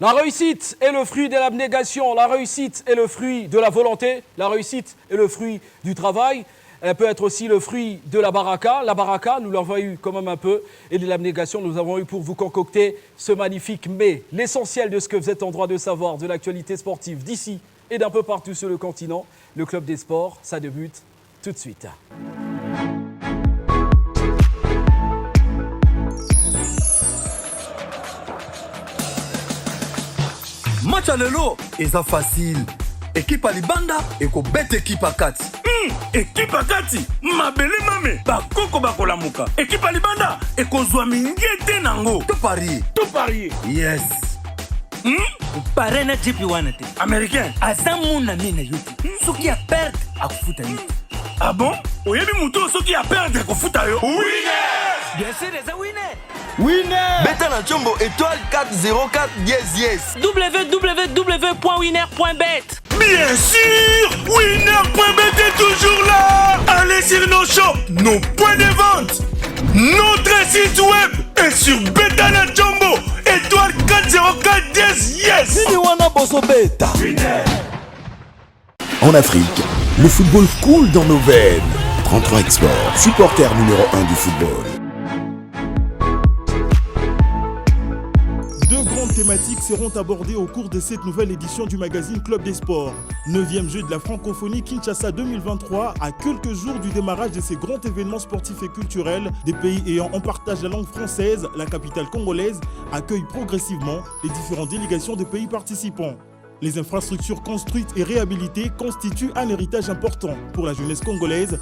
La réussite est le fruit de l'abnégation, la réussite est le fruit de la volonté, la réussite est le fruit du travail. Elle peut être aussi le fruit de la baraka. La baraka, nous l'avons eu quand même un peu. Et de l'abnégation, nous avons eu pour vous concocter ce magnifique mais. L'essentiel de ce que vous êtes en droit de savoir de l'actualité sportive d'ici et d'un peu partout sur le continent. Le Club des Sports, ça débute tout de suite. Match à lelo, eza facile. Équipe à Libanda, ekobeta équipe à Kati. Équipe à Kati, mabele mame, bakoko bakolamuka. Équipe à Libanda, ekozwa mingete nango. Tout parier. Yes. Pare na jipi wana te. Américain. Azamu na mina yuti. Soki a perdre, akufuta yuti. Ah bon? Oyebi muto soki a perdre kofuta yo. Winner! Bien sûr, eza winner. Winner! Beta na Chombo étoile 404 yes. www.winner.bet. Bien sûr! Winner.bet est toujours là! Allez sur nos shops, nos points de vente, notre site web et sur Beta na Chombo étoile 404 yes! Winner! En Afrique, le football coule dans nos veines. 33 Export, supporter numéro 1 du football. Deux grandes thématiques seront abordées au cours de cette nouvelle édition du magazine Club des Sports. 9e jeu de la francophonie Kinshasa 2023, à quelques jours du démarrage de ces grands événements sportifs et culturels, des pays ayant en partage la langue française, la capitale congolaise accueille progressivement les différentes délégations des pays participants. Les infrastructures construites et réhabilitées constituent un héritage important pour la jeunesse congolaise.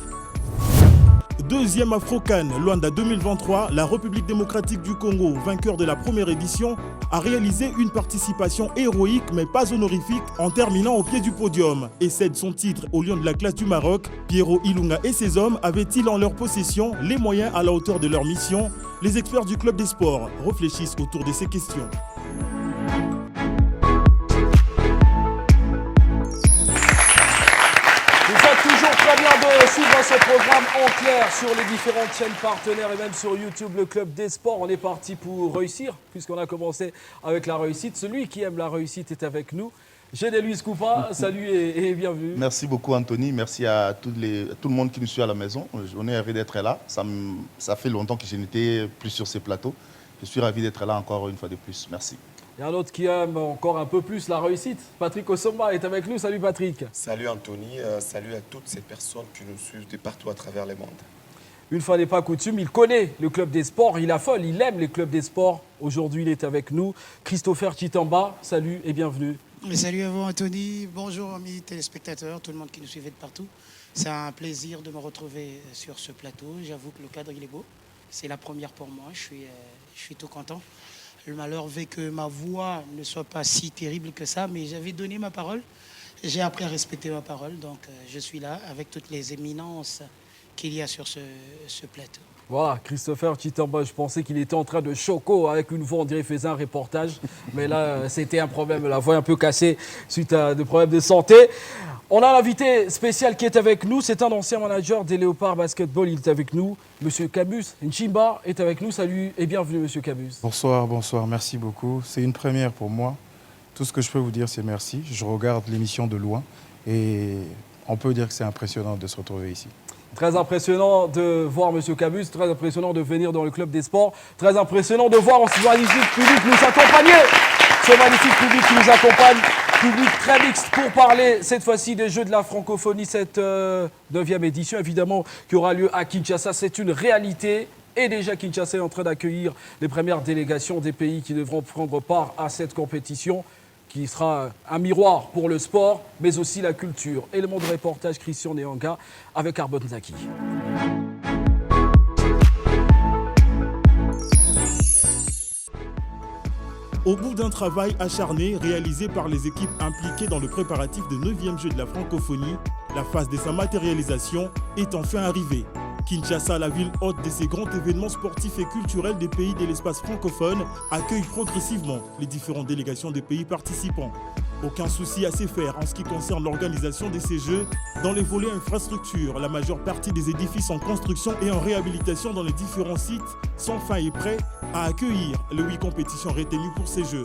Deuxième Afro-CAN, Luanda 2023, la République démocratique du Congo, vainqueur de la première édition, a réalisé une participation héroïque mais pas honorifique en terminant au pied du podium et cède son titre au lion de la classe du Maroc. Pierrot Ilunga et ses hommes avaient-ils en leur possession les moyens à la hauteur de leur mission? Les experts du Club des Sports réfléchissent autour de ces questions. Très bien de suivre ce programme en clair sur les différentes chaînes partenaires et même sur YouTube, le Club des Sports. On est parti pour réussir, puisqu'on a commencé avec la réussite. Celui qui aime la réussite est avec nous. Généluis Coupa, salut et bienvenue. Merci beaucoup Anthony, merci à tout le monde qui nous suit à la maison. On est ravi d'être là. Ça fait longtemps que je n'étais plus sur ces plateaux. Je suis ravi d'être là encore une fois de plus. Merci. Il y a un autre qui aime encore un peu plus la réussite. Patrick Osomba est avec nous. Salut Patrick. Salut Anthony, salut à toutes ces personnes qui nous suivent de partout à travers le monde. Une fois n'est pas coutume, il connaît le Club des Sports, il affole, il aime les clubs des sports. Aujourd'hui, il est avec nous. Christopher Chitamba, salut et bienvenue. Salut à vous Anthony, bonjour amis téléspectateurs, tout le monde qui nous suivait de partout. C'est un plaisir de me retrouver sur ce plateau. J'avoue que le cadre il est beau. C'est la première pour moi, je suis tout content. Le malheur veut que ma voix ne soit pas si terrible que ça, mais j'avais donné ma parole. J'ai appris à respecter ma parole, donc je suis là avec toutes les éminences qu'il y a sur ce plateau. Voilà, Christopher Chitamba, je pensais qu'il était en train de choco avec une voix, on dirait qu'il faisait un reportage. Mais là, c'était un problème, la voix est un peu cassée suite à des problèmes de santé. On a l'invité spécial qui est avec nous, c'est un ancien manager des Léopards Basketball, il est avec nous. Monsieur Camus Nchimba est avec nous, salut et bienvenue Monsieur Camus. Bonsoir, merci beaucoup. C'est une première pour moi. Tout ce que je peux vous dire, c'est merci. Je regarde l'émission de loin et on peut dire que c'est impressionnant de se retrouver ici. Très impressionnant de voir M. Camus, très impressionnant de venir dans le Club des Sports, très impressionnant de voir ce magnifique public nous accompagner. Ce magnifique public qui nous accompagne, public très mixte pour parler cette fois-ci des Jeux de la francophonie, cette 9e édition évidemment qui aura lieu à Kinshasa. C'est une réalité et déjà Kinshasa est en train d'accueillir les premières délégations des pays qui devront prendre part à cette compétition, qui sera un miroir pour le sport, mais aussi la culture. Élément de reportage, Christian Neanga avec Arbon Zaki. Au bout d'un travail acharné réalisé par les équipes impliquées dans le préparatif de 9e jeu de la francophonie, la phase de sa matérialisation est enfin arrivée. Kinshasa, la ville hôte de ces grands événements sportifs et culturels des pays de l'espace francophone, accueille progressivement les différentes délégations des pays participants. Aucun souci à se faire en ce qui concerne l'organisation de ces Jeux. Dans les volets infrastructures, la majeure partie des édifices en construction et en réhabilitation dans les différents sites sont fins et prêts à accueillir les 8 compétitions retenues pour ces Jeux.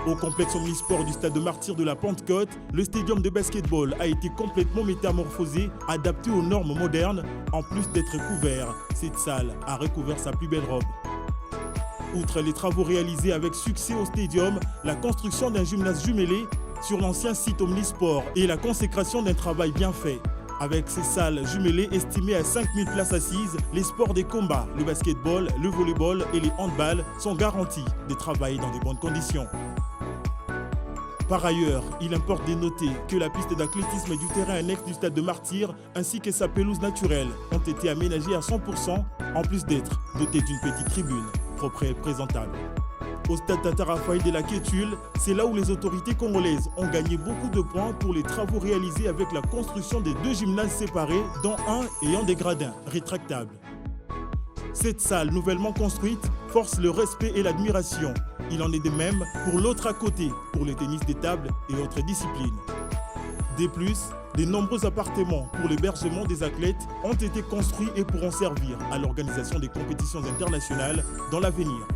Au complexe omnisport du stade de Martyrs de la Pentecôte, le stadium de basketball a été complètement métamorphosé, adapté aux normes modernes. En plus d'être couvert, cette salle a recouvert sa plus belle robe. Outre les travaux réalisés avec succès au stadium, la construction d'un gymnase jumelé sur l'ancien site omnisport et la consécration d'un travail bien fait. Avec ces salles jumelées estimées à 5000 places assises, les sports des combats, le basketball, le volleyball et les handballs sont garantis de travailler dans de bonnes conditions. Par ailleurs, il importe de noter que la piste d'athlétisme du terrain annexe du stade de Martyrs ainsi que sa pelouse naturelle ont été aménagées à 100% en plus d'être dotées d'une petite tribune propre et présentable. Au stade Tata Raphaël de la Kétule, c'est là où les autorités congolaises ont gagné beaucoup de points pour les travaux réalisés avec la construction des 2 gymnases séparés, dont un ayant des gradins rétractables. Cette salle nouvellement construite force le respect et l'admiration. Il en est de même pour l'autre à côté, pour le tennis des tables et autres disciplines. De plus, de nombreux appartements pour l'hébergement des athlètes ont été construits et pourront servir à l'organisation des compétitions internationales dans l'avenir.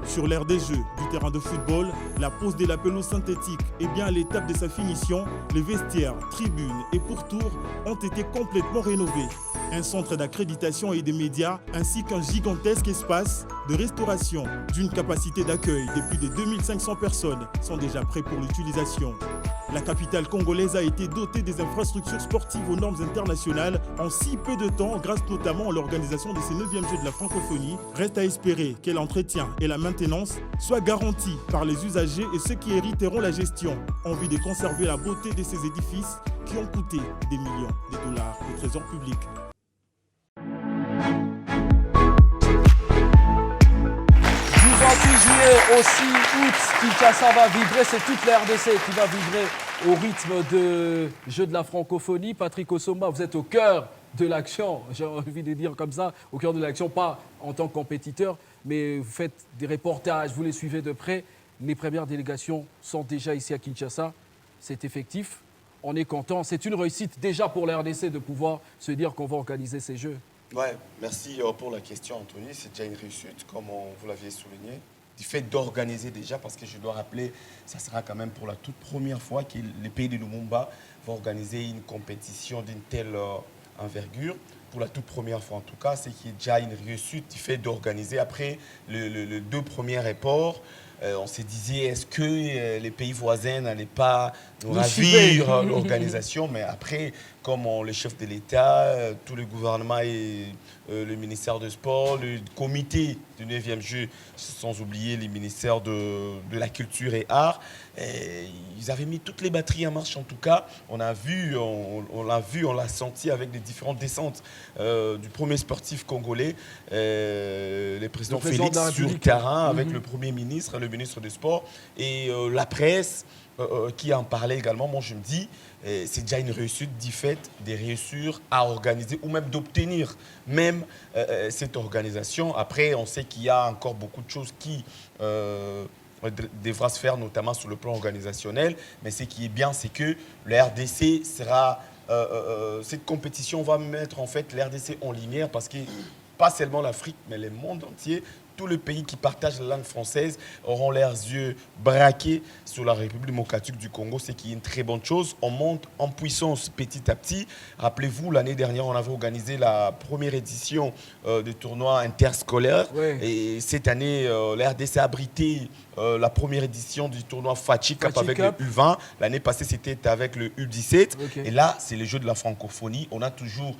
Sur l'aire des jeux du terrain de football, la pose de la pelouse synthétique et bien à l'étape de sa finition, les vestiaires, tribunes et pourtours ont été complètement rénovés. Un centre d'accréditation et des médias ainsi qu'un gigantesque espace de restauration d'une capacité d'accueil de plus de 2500 personnes sont déjà prêts pour l'utilisation. La capitale congolaise a été dotée des infrastructures sportives aux normes internationales en si peu de temps grâce notamment à l'organisation de ces 9e Jeux de la francophonie. Reste à espérer que l'entretien et la maintenance soient garantis par les usagers et ceux qui hériteront la gestion en vue de conserver la beauté de ces édifices qui ont coûté des millions de dollars au trésor public. Juillet, aussi août, Kinshasa va vibrer, c'est toute la RDC qui va vibrer au rythme de Jeux de la francophonie. Patrick Osoma, vous êtes au cœur de l'action, j'ai envie de dire comme ça, au cœur de l'action, pas en tant que compétiteur, mais vous faites des reportages, vous les suivez de près. Les premières délégations sont déjà ici à Kinshasa, c'est effectif, on est content. C'est une réussite déjà pour la RDC de pouvoir se dire qu'on va organiser ces Jeux. Ouais, merci pour la question, Anthony. C'est déjà une réussite, comme vous l'aviez souligné. Du fait d'organiser déjà, parce que je dois rappeler, ça sera quand même pour la toute première fois que le pays de Lumumba va organiser une compétition d'une telle envergure. Pour la toute première fois en tout cas, c'est qu'il y a déjà une réussite du fait d'organiser. Après les 2 premiers reports, on se disait, est-ce que les pays voisins n'allaient pas nous ravir l'organisation? Mais après, comme le chef de l'État, tout le gouvernement et le ministère des Sports, le comité du 9e jeu, sans oublier les ministères de la Culture et Arts, ils avaient mis toutes les batteries en marche en tout cas. On l'a vu, on l'a senti avec les différentes descentes du premier sportif congolais, le président Félix sur le terrain, avec le Premier ministre, le ministre des Sports et la presse qui en parlait également. Moi, je me dis, c'est déjà une réussite du fait de réussir à organiser ou même d'obtenir même cette organisation. Après, on sait qu'il y a encore beaucoup de choses qui devra se faire, notamment sur le plan organisationnel. Mais ce qui est bien, c'est que le RDC sera... cette compétition va mettre en fait le RDC en lumière parce que pas seulement l'Afrique, mais le monde entier, tous les pays qui partagent la langue française auront leurs yeux braqués sur la République démocratique du Congo, ce qui est une très bonne chose. On monte en puissance petit à petit. Rappelez-vous, l'année dernière, on avait organisé la première édition du tournoi interscolaire. Ouais. Et cette année, la RDC a abrité la première édition du tournoi Fachi Cup avec le U20. L'année passée, c'était avec le U17. Okay. Et là, c'est les Jeux de la francophonie. On a toujours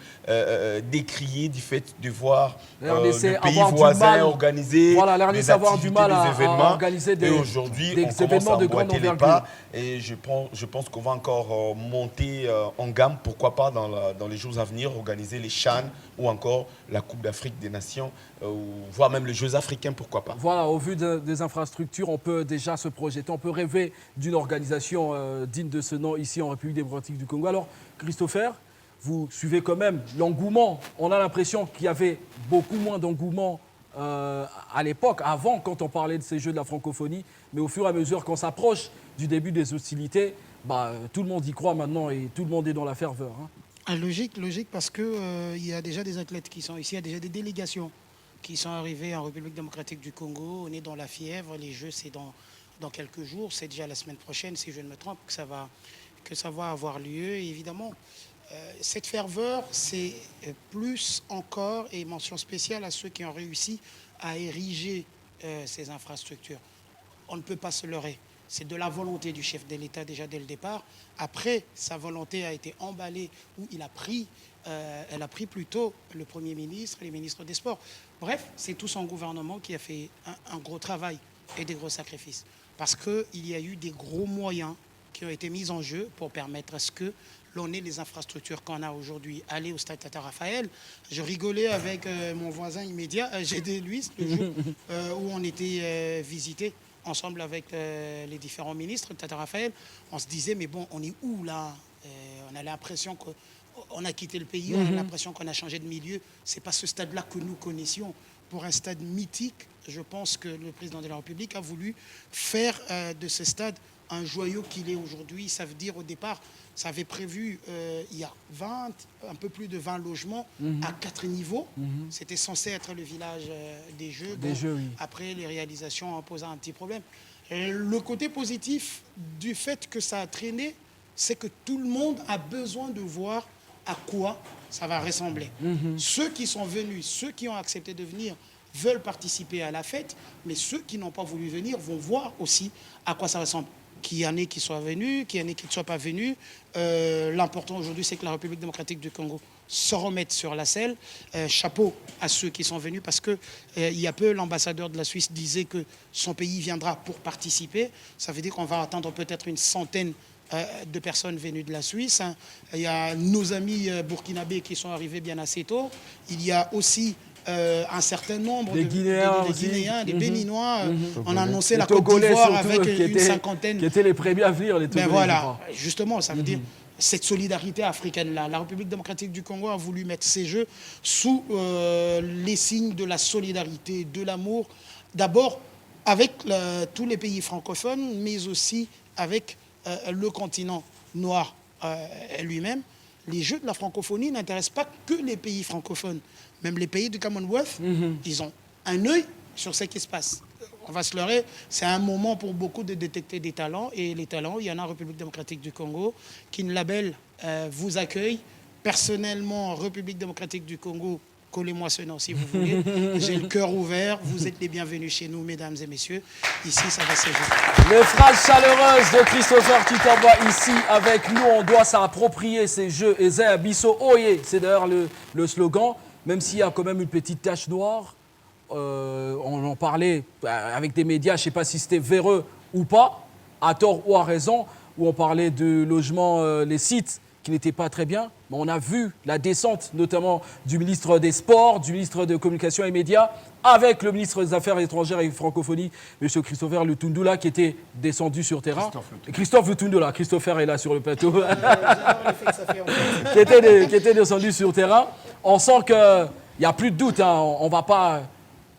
décrié du fait de voir le pays voisin organiser des activités, des événements. À organiser des, et aujourd'hui, on commence à emboîter les pas. Et je pense qu'on va encore monter en gamme, pourquoi pas dans les jours à venir, organiser les CHAN ou encore la Coupe d'Afrique des Nations, voire même les Jeux africains, pourquoi pas. Voilà, au vu des infrastructures, on peut déjà se projeter, on peut rêver d'une organisation digne de ce nom ici en République démocratique du Congo. Alors, Christopher, vous suivez quand même l'engouement. On a l'impression qu'il y avait beaucoup moins d'engouement à l'époque, avant, quand on parlait de ces Jeux de la francophonie. Mais au fur et à mesure qu'on s'approche du début des hostilités, tout le monde y croit maintenant et tout le monde est dans la ferveur. Hein. Logique, parce qu'il y a déjà des athlètes qui sont ici, il y a déjà des délégations qui sont arrivées en République démocratique du Congo. On est dans la fièvre, les Jeux, c'est dans dans quelques jours, c'est déjà la semaine prochaine, si je ne me trompe, que ça va avoir lieu. Et évidemment, cette ferveur, c'est plus encore, et mention spéciale à ceux qui ont réussi à ériger ces infrastructures. On ne peut pas se leurrer. C'est de la volonté du chef de l'État déjà dès le départ. Après, sa volonté a été emballée, où elle a pris plutôt le Premier ministre et les ministres des Sports. Bref, c'est tout son gouvernement qui a fait un gros travail et des gros sacrifices. Parce qu'il y a eu des gros moyens qui ont été mis en jeu pour permettre à ce que l'on ait les infrastructures qu'on a aujourd'hui. Aller au stade Tata Raphaël, je rigolais avec mon voisin immédiat, Gédé Luis, le jour où on était visité ensemble avec les différents ministres de Tata Raphaël. On se disait, mais bon, on est où là? On a l'impression qu'on a quitté le pays, on a l'impression qu'on a changé de milieu. Ce n'est pas ce stade-là que nous connaissions. Pour un stade mythique, je pense que le président de la République a voulu faire de ce stade un joyau qu'il est aujourd'hui. Ça veut dire au départ, ça avait prévu il y a un peu plus de 20 logements à 4 niveaux. C'était censé être le village des Jeux. Oui. Après, les réalisations ont posé un petit problème. Et le côté positif du fait que ça a traîné, c'est que tout le monde a besoin de voir à quoi ça va ressembler. Ceux qui sont venus, ceux qui ont accepté de venir, veulent participer à la fête, mais ceux qui n'ont pas voulu venir vont voir aussi à quoi ça ressemble. Qu'il y en ait qui soient venus, qu'il y en ait qui ne soient pas venus. L'important aujourd'hui, c'est que la République démocratique du Congo se remette sur la selle. Chapeau à ceux qui sont venus, parce que il y a peu, l'ambassadeur de la Suisse disait que son pays viendra pour participer. Ça veut dire qu'on va attendre peut-être une centaine de personnes venues de la Suisse. Il y a nos amis burkinabés qui sont arrivés bien assez tôt. Il y a aussi un certain nombre de Guinéens, des Béninois. On a annoncé la Côte d'Ivoire avec une cinquantaine. Qui étaient les premiers à venir, les Togolais. Ben voilà, justement, ça veut dire cette solidarité africaine-là. La République démocratique du Congo a voulu mettre ces Jeux sous les signes de la solidarité, de l'amour. D'abord avec tous les pays francophones, mais aussi avec le continent noir lui-même. Les Jeux de la francophonie n'intéressent pas que les pays francophones. Même les pays du Commonwealth, ils ont un œil sur ce qui se passe. On va se leurrer, c'est un moment pour beaucoup de détecter des talents. Et les talents, il y en a en République démocratique du Congo. Kinlabel vous accueille. Personnellement, République démocratique du Congo, collez-moi ce nom si vous voulez. J'ai le cœur ouvert. Vous êtes les bienvenus chez nous, mesdames et messieurs. Ici, ça va se jouer. Les phrases chaleureuses de Christopher Kitamba ici avec nous. On doit s'approprier ces Jeux. Et Zé Abisso Oye, c'est d'ailleurs le slogan. Même s'il y a quand même une petite tache noire, on en parlait avec des médias, je ne sais pas si c'était véreux ou pas, à tort ou à raison, où on parlait de logements, les sites qui n'étaient pas très bien. Mais on a vu la descente notamment du ministre des Sports, du ministre de Communication et Médias, avec le ministre des Affaires étrangères et francophonie, M. Christopher Lutundula, qui était descendu sur terrain. Christophe Lutundula, Christopher est là sur le plateau. qui était descendu sur terrain. On sent qu'il n'y a plus de doute, hein. On ne va pas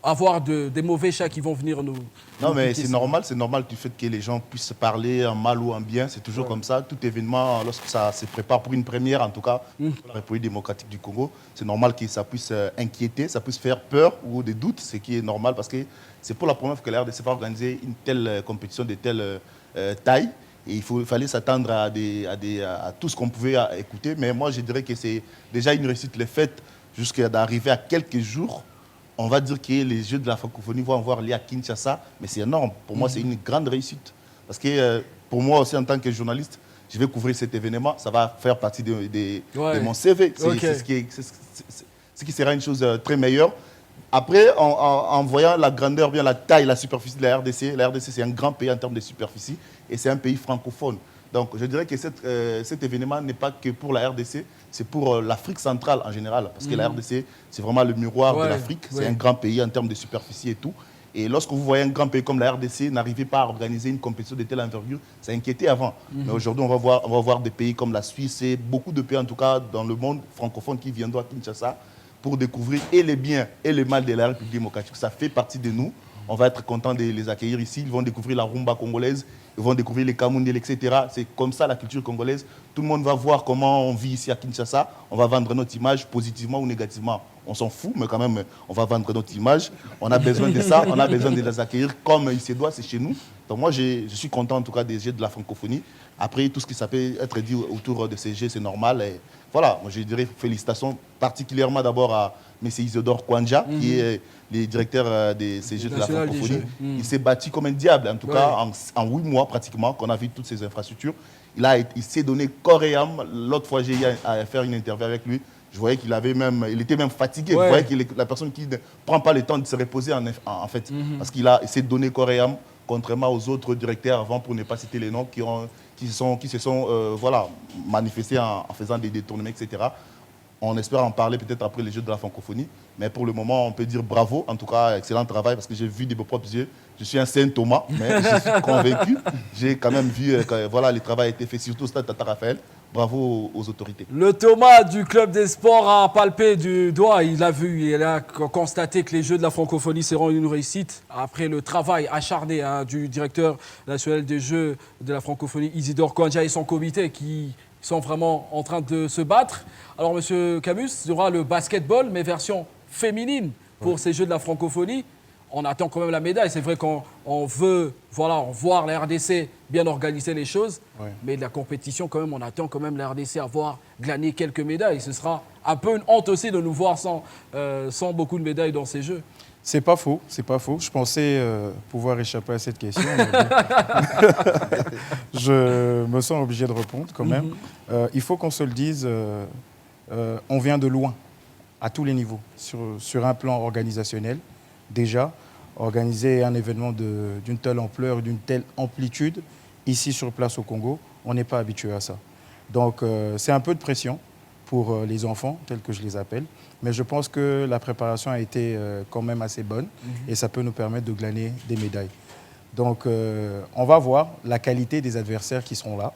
avoir des mauvais chats qui vont venir nous... Non, mais c'est normal du fait que les gens puissent parler en mal ou en bien. C'est toujours comme ça. Tout événement, lorsque ça se prépare pour une première, en tout cas, pour la République démocratique du Congo, c'est normal que ça puisse inquiéter, ça puisse faire peur ou des doutes, ce qui est normal parce que c'est pour la première fois que la RDC va organiser une telle compétition de telle taille. Et il fallait s'attendre à tout ce qu'on pouvait écouter. Mais moi, je dirais que c'est déjà une réussite le fait jusqu'à d'arriver à quelques jours. On va dire que les Jeux de la francophonie vont avoir lieu à Kinshasa, mais c'est énorme. Pour moi, c'est une grande réussite. Parce que pour moi aussi, en tant que journaliste, je vais couvrir cet événement. Ça va faire partie de mon CV. C'est ce qui sera une chose très meilleure. Après, en voyant la grandeur, bien la taille, la superficie de la RDC c'est un grand pays en termes de superficie et c'est un pays francophone. Donc je dirais que cet événement n'est pas que pour la RDC, c'est pour l'Afrique centrale en général. Parce que la RDC, c'est vraiment le miroir de l'Afrique. C'est un grand pays en termes de superficie et tout. Et lorsque vous voyez un grand pays comme la RDC n'arriver pas à organiser une compétition de telle envergure, ça inquiétait avant. Mais aujourd'hui, on va voir des pays comme la Suisse et beaucoup de pays, en tout cas dans le monde francophone, qui viendront à Kinshasa pour découvrir et les biens et les mal de la République démocratique. Ça fait partie de nous. On va être content de les accueillir ici. Ils vont découvrir la rumba congolaise. ils vont découvrir les Camerounais, etc. C'est comme ça la culture congolaise. Tout le monde va voir comment on vit ici à Kinshasa. On va vendre notre image positivement ou négativement. On s'en fout, mais quand même, on va vendre notre image. On a besoin de ça, on a besoin de les accueillir comme il se doit, c'est chez nous. Donc moi, je suis content en tout cas des Jeux de la francophonie. Après, tout ce qui peut être dit autour de ces Jeux, c'est normal. Et voilà, moi je dirais félicitations particulièrement d'abord à M. Isidore Kwanja, qui est le directeur de ces Jeux de la francophonie. Il s'est battu comme un diable, en tout cas en 8 mois pratiquement, qu'on a vu toutes ces infrastructures. Il s'est donné corps et âme. L'autre fois, j'ai eu à faire une interview avec lui. Je voyais qu'il était même fatigué. Je voyais qu'il est la personne qui ne prend pas le temps de se reposer en fait. Parce qu'il s'est donné corps et âme, contrairement aux autres directeurs avant, pour ne pas citer les noms, qui se sont manifestés en faisant des détournements, etc. On espère en parler peut-être après les Jeux de la francophonie. Mais pour le moment, on peut dire bravo. En tout cas, excellent travail parce que j'ai vu de mes propres yeux. Je suis un Saint Thomas, mais je suis convaincu. J'ai quand même vu que le travail a été fait, surtout au stade Tata Raphaël. Bravo aux autorités. Le Thomas du Club des Sports a palpé du doigt. Il a vu, il a constaté que les Jeux de la francophonie seront une réussite. Après le travail acharné du directeur national des Jeux de la francophonie, Isidore Kwanja, et son comité qui sont vraiment en train de se battre. Alors, Monsieur Camus, il y aura le basketball, mais version féminine pour ces Jeux de la francophonie. On attend quand même la médaille. C'est vrai qu'on veut voir la RDC bien organiser les choses, mais de la compétition, quand même, on attend quand même la RDC avoir glané quelques médailles. Ce sera un peu une honte aussi de nous voir sans beaucoup de médailles dans ces Jeux. C'est pas faux, c'est pas faux. Je pensais pouvoir échapper à cette question. Mais bon. Je me sens obligé de répondre quand même. Il faut qu'on se le dise, on vient de loin, à tous les niveaux, sur un plan organisationnel. Déjà, organiser un événement d'une telle ampleur, d'une telle amplitude, ici sur place au Congo, on n'est pas habitué à ça. Donc c'est un peu de pression pour les enfants, tels que je les appelle. Mais je pense que la préparation a été quand même assez bonne et ça peut nous permettre de glaner des médailles. Donc on va voir la qualité des adversaires qui seront là.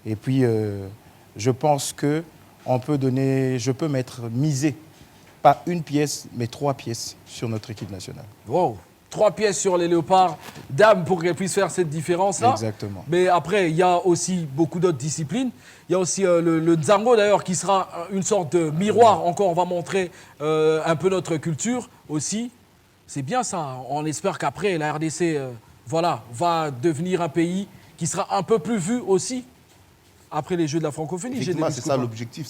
Et puis je pense que je peux miser pas une pièce, mais 3 pièces sur notre équipe nationale. Wow. 3 pièces sur les Léopards dames pour qu'elles puissent faire cette différence-là. Exactement. Mais après, il y a aussi beaucoup d'autres disciplines. Il y a aussi le Nzango, d'ailleurs, qui sera une sorte de miroir. Encore, on va montrer un peu notre culture aussi. C'est bien ça. On espère qu'après, la RDC va devenir un pays qui sera un peu plus vu aussi. Après les Jeux de la francophonie. Effectivement, c'est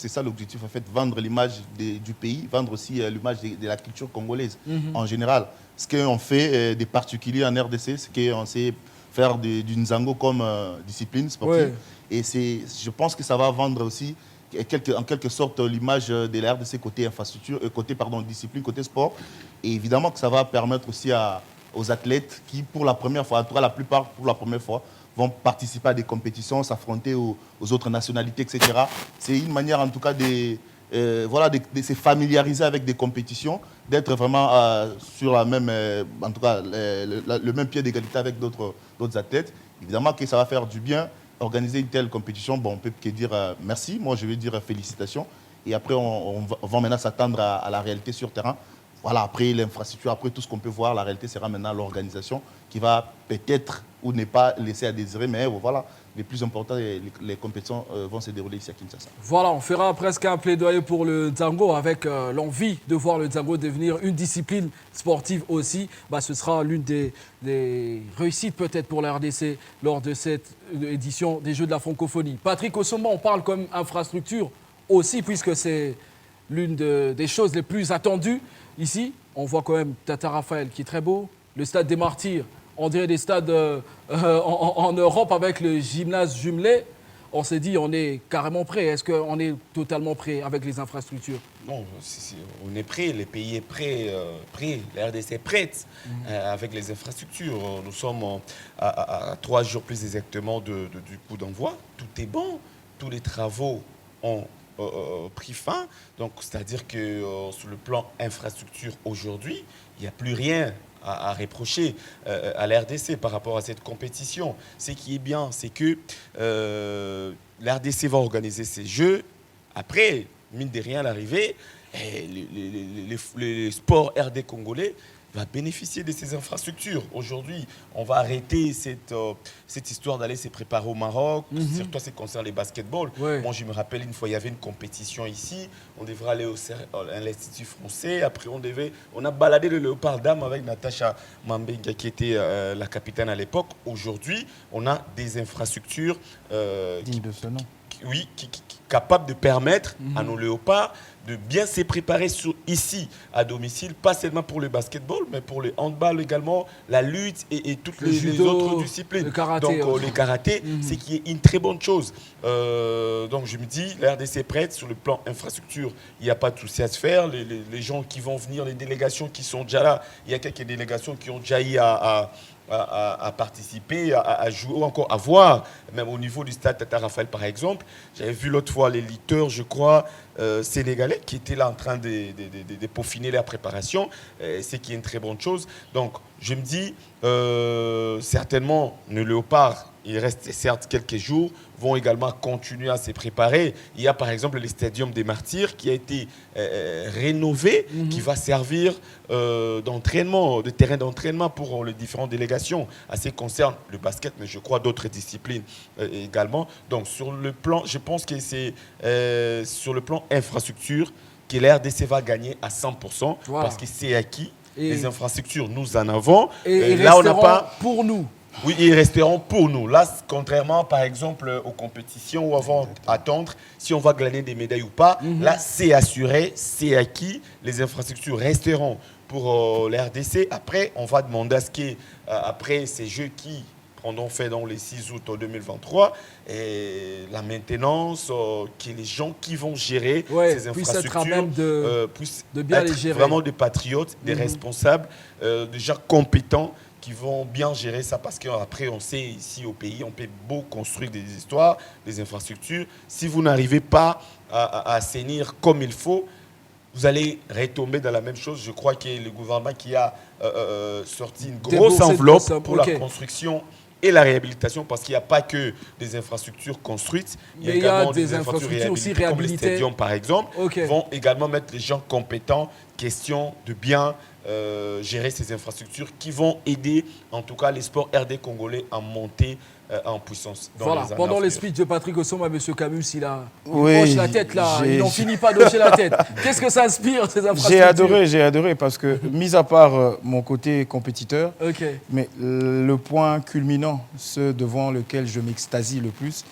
ça l'objectif, en fait, vendre l'image du pays, vendre aussi l'image de la culture congolaise en général. Ce qu'on fait des particuliers en RDC, c'est qu'on sait faire du Nzango comme discipline sportive. Et je pense que ça va vendre aussi en quelque sorte l'image de la RDC côté infrastructure, discipline, côté sport. Et évidemment que ça va permettre aussi aux athlètes qui, pour la première fois, en tout cas la plupart pour la première fois, vont participer à des compétitions, s'affronter aux autres nationalités, etc. C'est une manière, en tout cas, de se familiariser avec des compétitions, d'être vraiment sur la même, en tout cas, le même pied d'égalité avec d'autres athlètes. Évidemment que ça va faire du bien. Organiser une telle compétition, on peut que dire merci. Moi, je vais dire félicitations. Et après, on va maintenant s'attendre à la réalité sur terrain. Voilà, après l'infrastructure, après tout ce qu'on peut voir, la réalité sera maintenant l'organisation qui va peut-être ou ne pas laisser à désirer, mais voilà, les plus importants, les compétitions vont se dérouler ici à Kinshasa. Voilà, on fera presque un plaidoyer pour le Nzango avec l'envie de voir le Nzango devenir une discipline sportive aussi. Ce sera l'une des réussites peut-être pour la RDC lors de cette édition des Jeux de la francophonie. Patrick Osoma, on parle comme infrastructure aussi puisque c'est l'une des choses les plus attendues. Ici, on voit quand même Tata Raphaël qui est très beau. Le stade des Martyrs, on dirait des stades en Europe avec le gymnase jumelé. On s'est dit, on est carrément prêt. Est-ce qu'on est totalement prêt avec les infrastructures? Non, on est prêt. Le pays est prêt. La RDC est prête avec les infrastructures. Nous sommes à 3 jours plus exactement du coup d'envoi. Tout est bon. Tous les travaux ont pris fin. Donc, c'est-à-dire que sur le plan infrastructure aujourd'hui, il n'y a plus rien à reprocher à la RDC par rapport à cette compétition. Ce qui est bien, c'est que la RDC va organiser ces Jeux. Après, mine de rien, l'arrivée, les sports RD congolais va bénéficier de ces infrastructures. Aujourd'hui, on va arrêter cette histoire d'aller se préparer au Maroc, surtout en ce qui concerne les basketballs. Ouais. Moi, je me rappelle une fois, il y avait une compétition ici, on devrait aller à l'Institut français, après on a baladé le Léopard Dame avec Natacha Mambenga qui était la capitaine à l'époque. Aujourd'hui, on a des infrastructures Digne de ce nom. qui capables de permettre à nos léopards de bien se préparer ici, à domicile, pas seulement pour le basketball, mais pour le handball également, la lutte et toutes les autres disciplines. Le karaté, donc le karaté, c'est qui est une très bonne chose. Donc je me dis, la RDC est prête sur le plan infrastructure. Il n'y a pas de souci à se faire. Les gens qui vont venir, les délégations qui sont déjà là, il y a quelques délégations qui ont déjà eu à participer, à jouer, ou encore à voir, même au niveau du stade Tata Raphaël par exemple. J'avais vu l'autre fois les lutteurs, je crois, sénégalais qui étaient là en train de peaufiner la préparation, ce qui est une très bonne chose. Donc je me dis, certainement, le Léopard, il reste certes quelques jours, vont également continuer à se préparer. Il y a par exemple le Stadium des Martyrs qui a été rénové, qui va servir d'entraînement, de terrain d'entraînement pour les différentes délégations. À ce qui concerne le basket, mais je crois d'autres disciplines également. Donc sur le plan, je pense que c'est sur le plan infrastructure que la RDC va gagner à 100%, parce que c'est acquis. Les infrastructures, nous en avons. Et là, on n'a pas pour nous. Oui, ils resteront pour nous. Là, contrairement, par exemple, aux compétitions où on va attendre si on va glaner des médailles ou pas, là, c'est assuré, c'est acquis. Les infrastructures resteront pour la RDC. Après, on va demander à ce qu'après ces Jeux qui prendront fait dans les 6 août 2023, et la maintenance, que les gens qui vont gérer ces infrastructures puissent bien les gérer. Vraiment des patriotes, des responsables, déjà compétents, qui vont bien gérer ça, parce qu'après, on sait, ici au pays, on peut beau construire des histoires, des infrastructures. Si vous n'arrivez pas à assainir comme il faut, vous allez retomber dans la même chose. Je crois que le gouvernement qui a sorti une grosse enveloppe pour la construction et la réhabilitation, parce qu'il n'y a pas que des infrastructures construites, il y a également des infrastructures aussi réhabilitées, comme les stadiums par exemple, vont également mettre les gens compétents, question de bien gérer ces infrastructures qui vont aider en tout cas les sports RD congolais à monter en puissance. Voilà, pendant les speeches de Patrick Osoma, M. Camus, il hoche la tête là, il n'en finit pas d'hocher la tête. Qu'est-ce que ça inspire, ces infrastructures? J'ai adoré parce que, mis à part mon côté compétiteur, mais le point culminant, ce devant lequel je m'extasie le plus,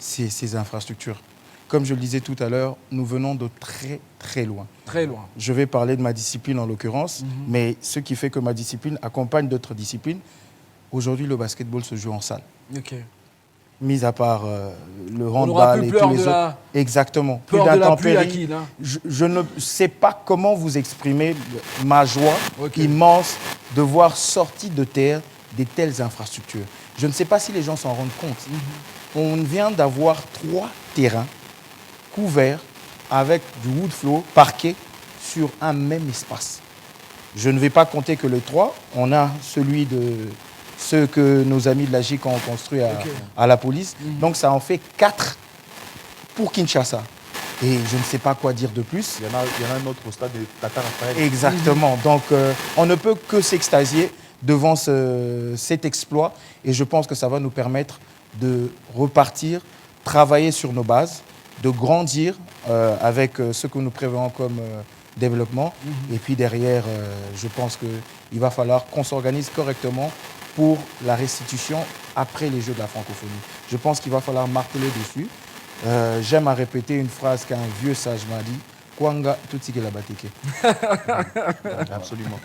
c'est ces infrastructures. Comme je le disais tout à l'heure, nous venons de très, très loin. Très loin. Je vais parler de ma discipline en l'occurrence, mais ce qui fait que ma discipline accompagne d'autres disciplines. Aujourd'hui, le basketball se joue en salle. Mis à part le handball et tous les autres. Exactement. Plus d'intempéries. Je ne sais pas comment vous exprimer ma joie immense de voir sortir de terre de telles infrastructures. Je ne sais pas si les gens s'en rendent compte. On vient d'avoir 3 terrains couverts avec du wood floor parquet sur un même espace. Je ne vais pas compter que les 3. On a celui de ceux que nos amis de la GIC ont construit à la police. Donc ça en fait 4 pour Kinshasa. Et je ne sais pas quoi dire de plus. Il y en a un autre au stade de Tata Raphaël. Exactement. Donc on ne peut que s'extasier devant cet exploit. Et je pense que ça va nous permettre de repartir, travailler sur nos bases, de grandir avec ce que nous prévoyons comme développement. Et puis derrière, je pense qu'il va falloir qu'on s'organise correctement pour la restitution après les Jeux de la francophonie. Je pense qu'il va falloir marteler dessus. J'aime à répéter une phrase qu'un vieux sage m'a dit. Kwanga, tout ce qu'il a battu. Absolument.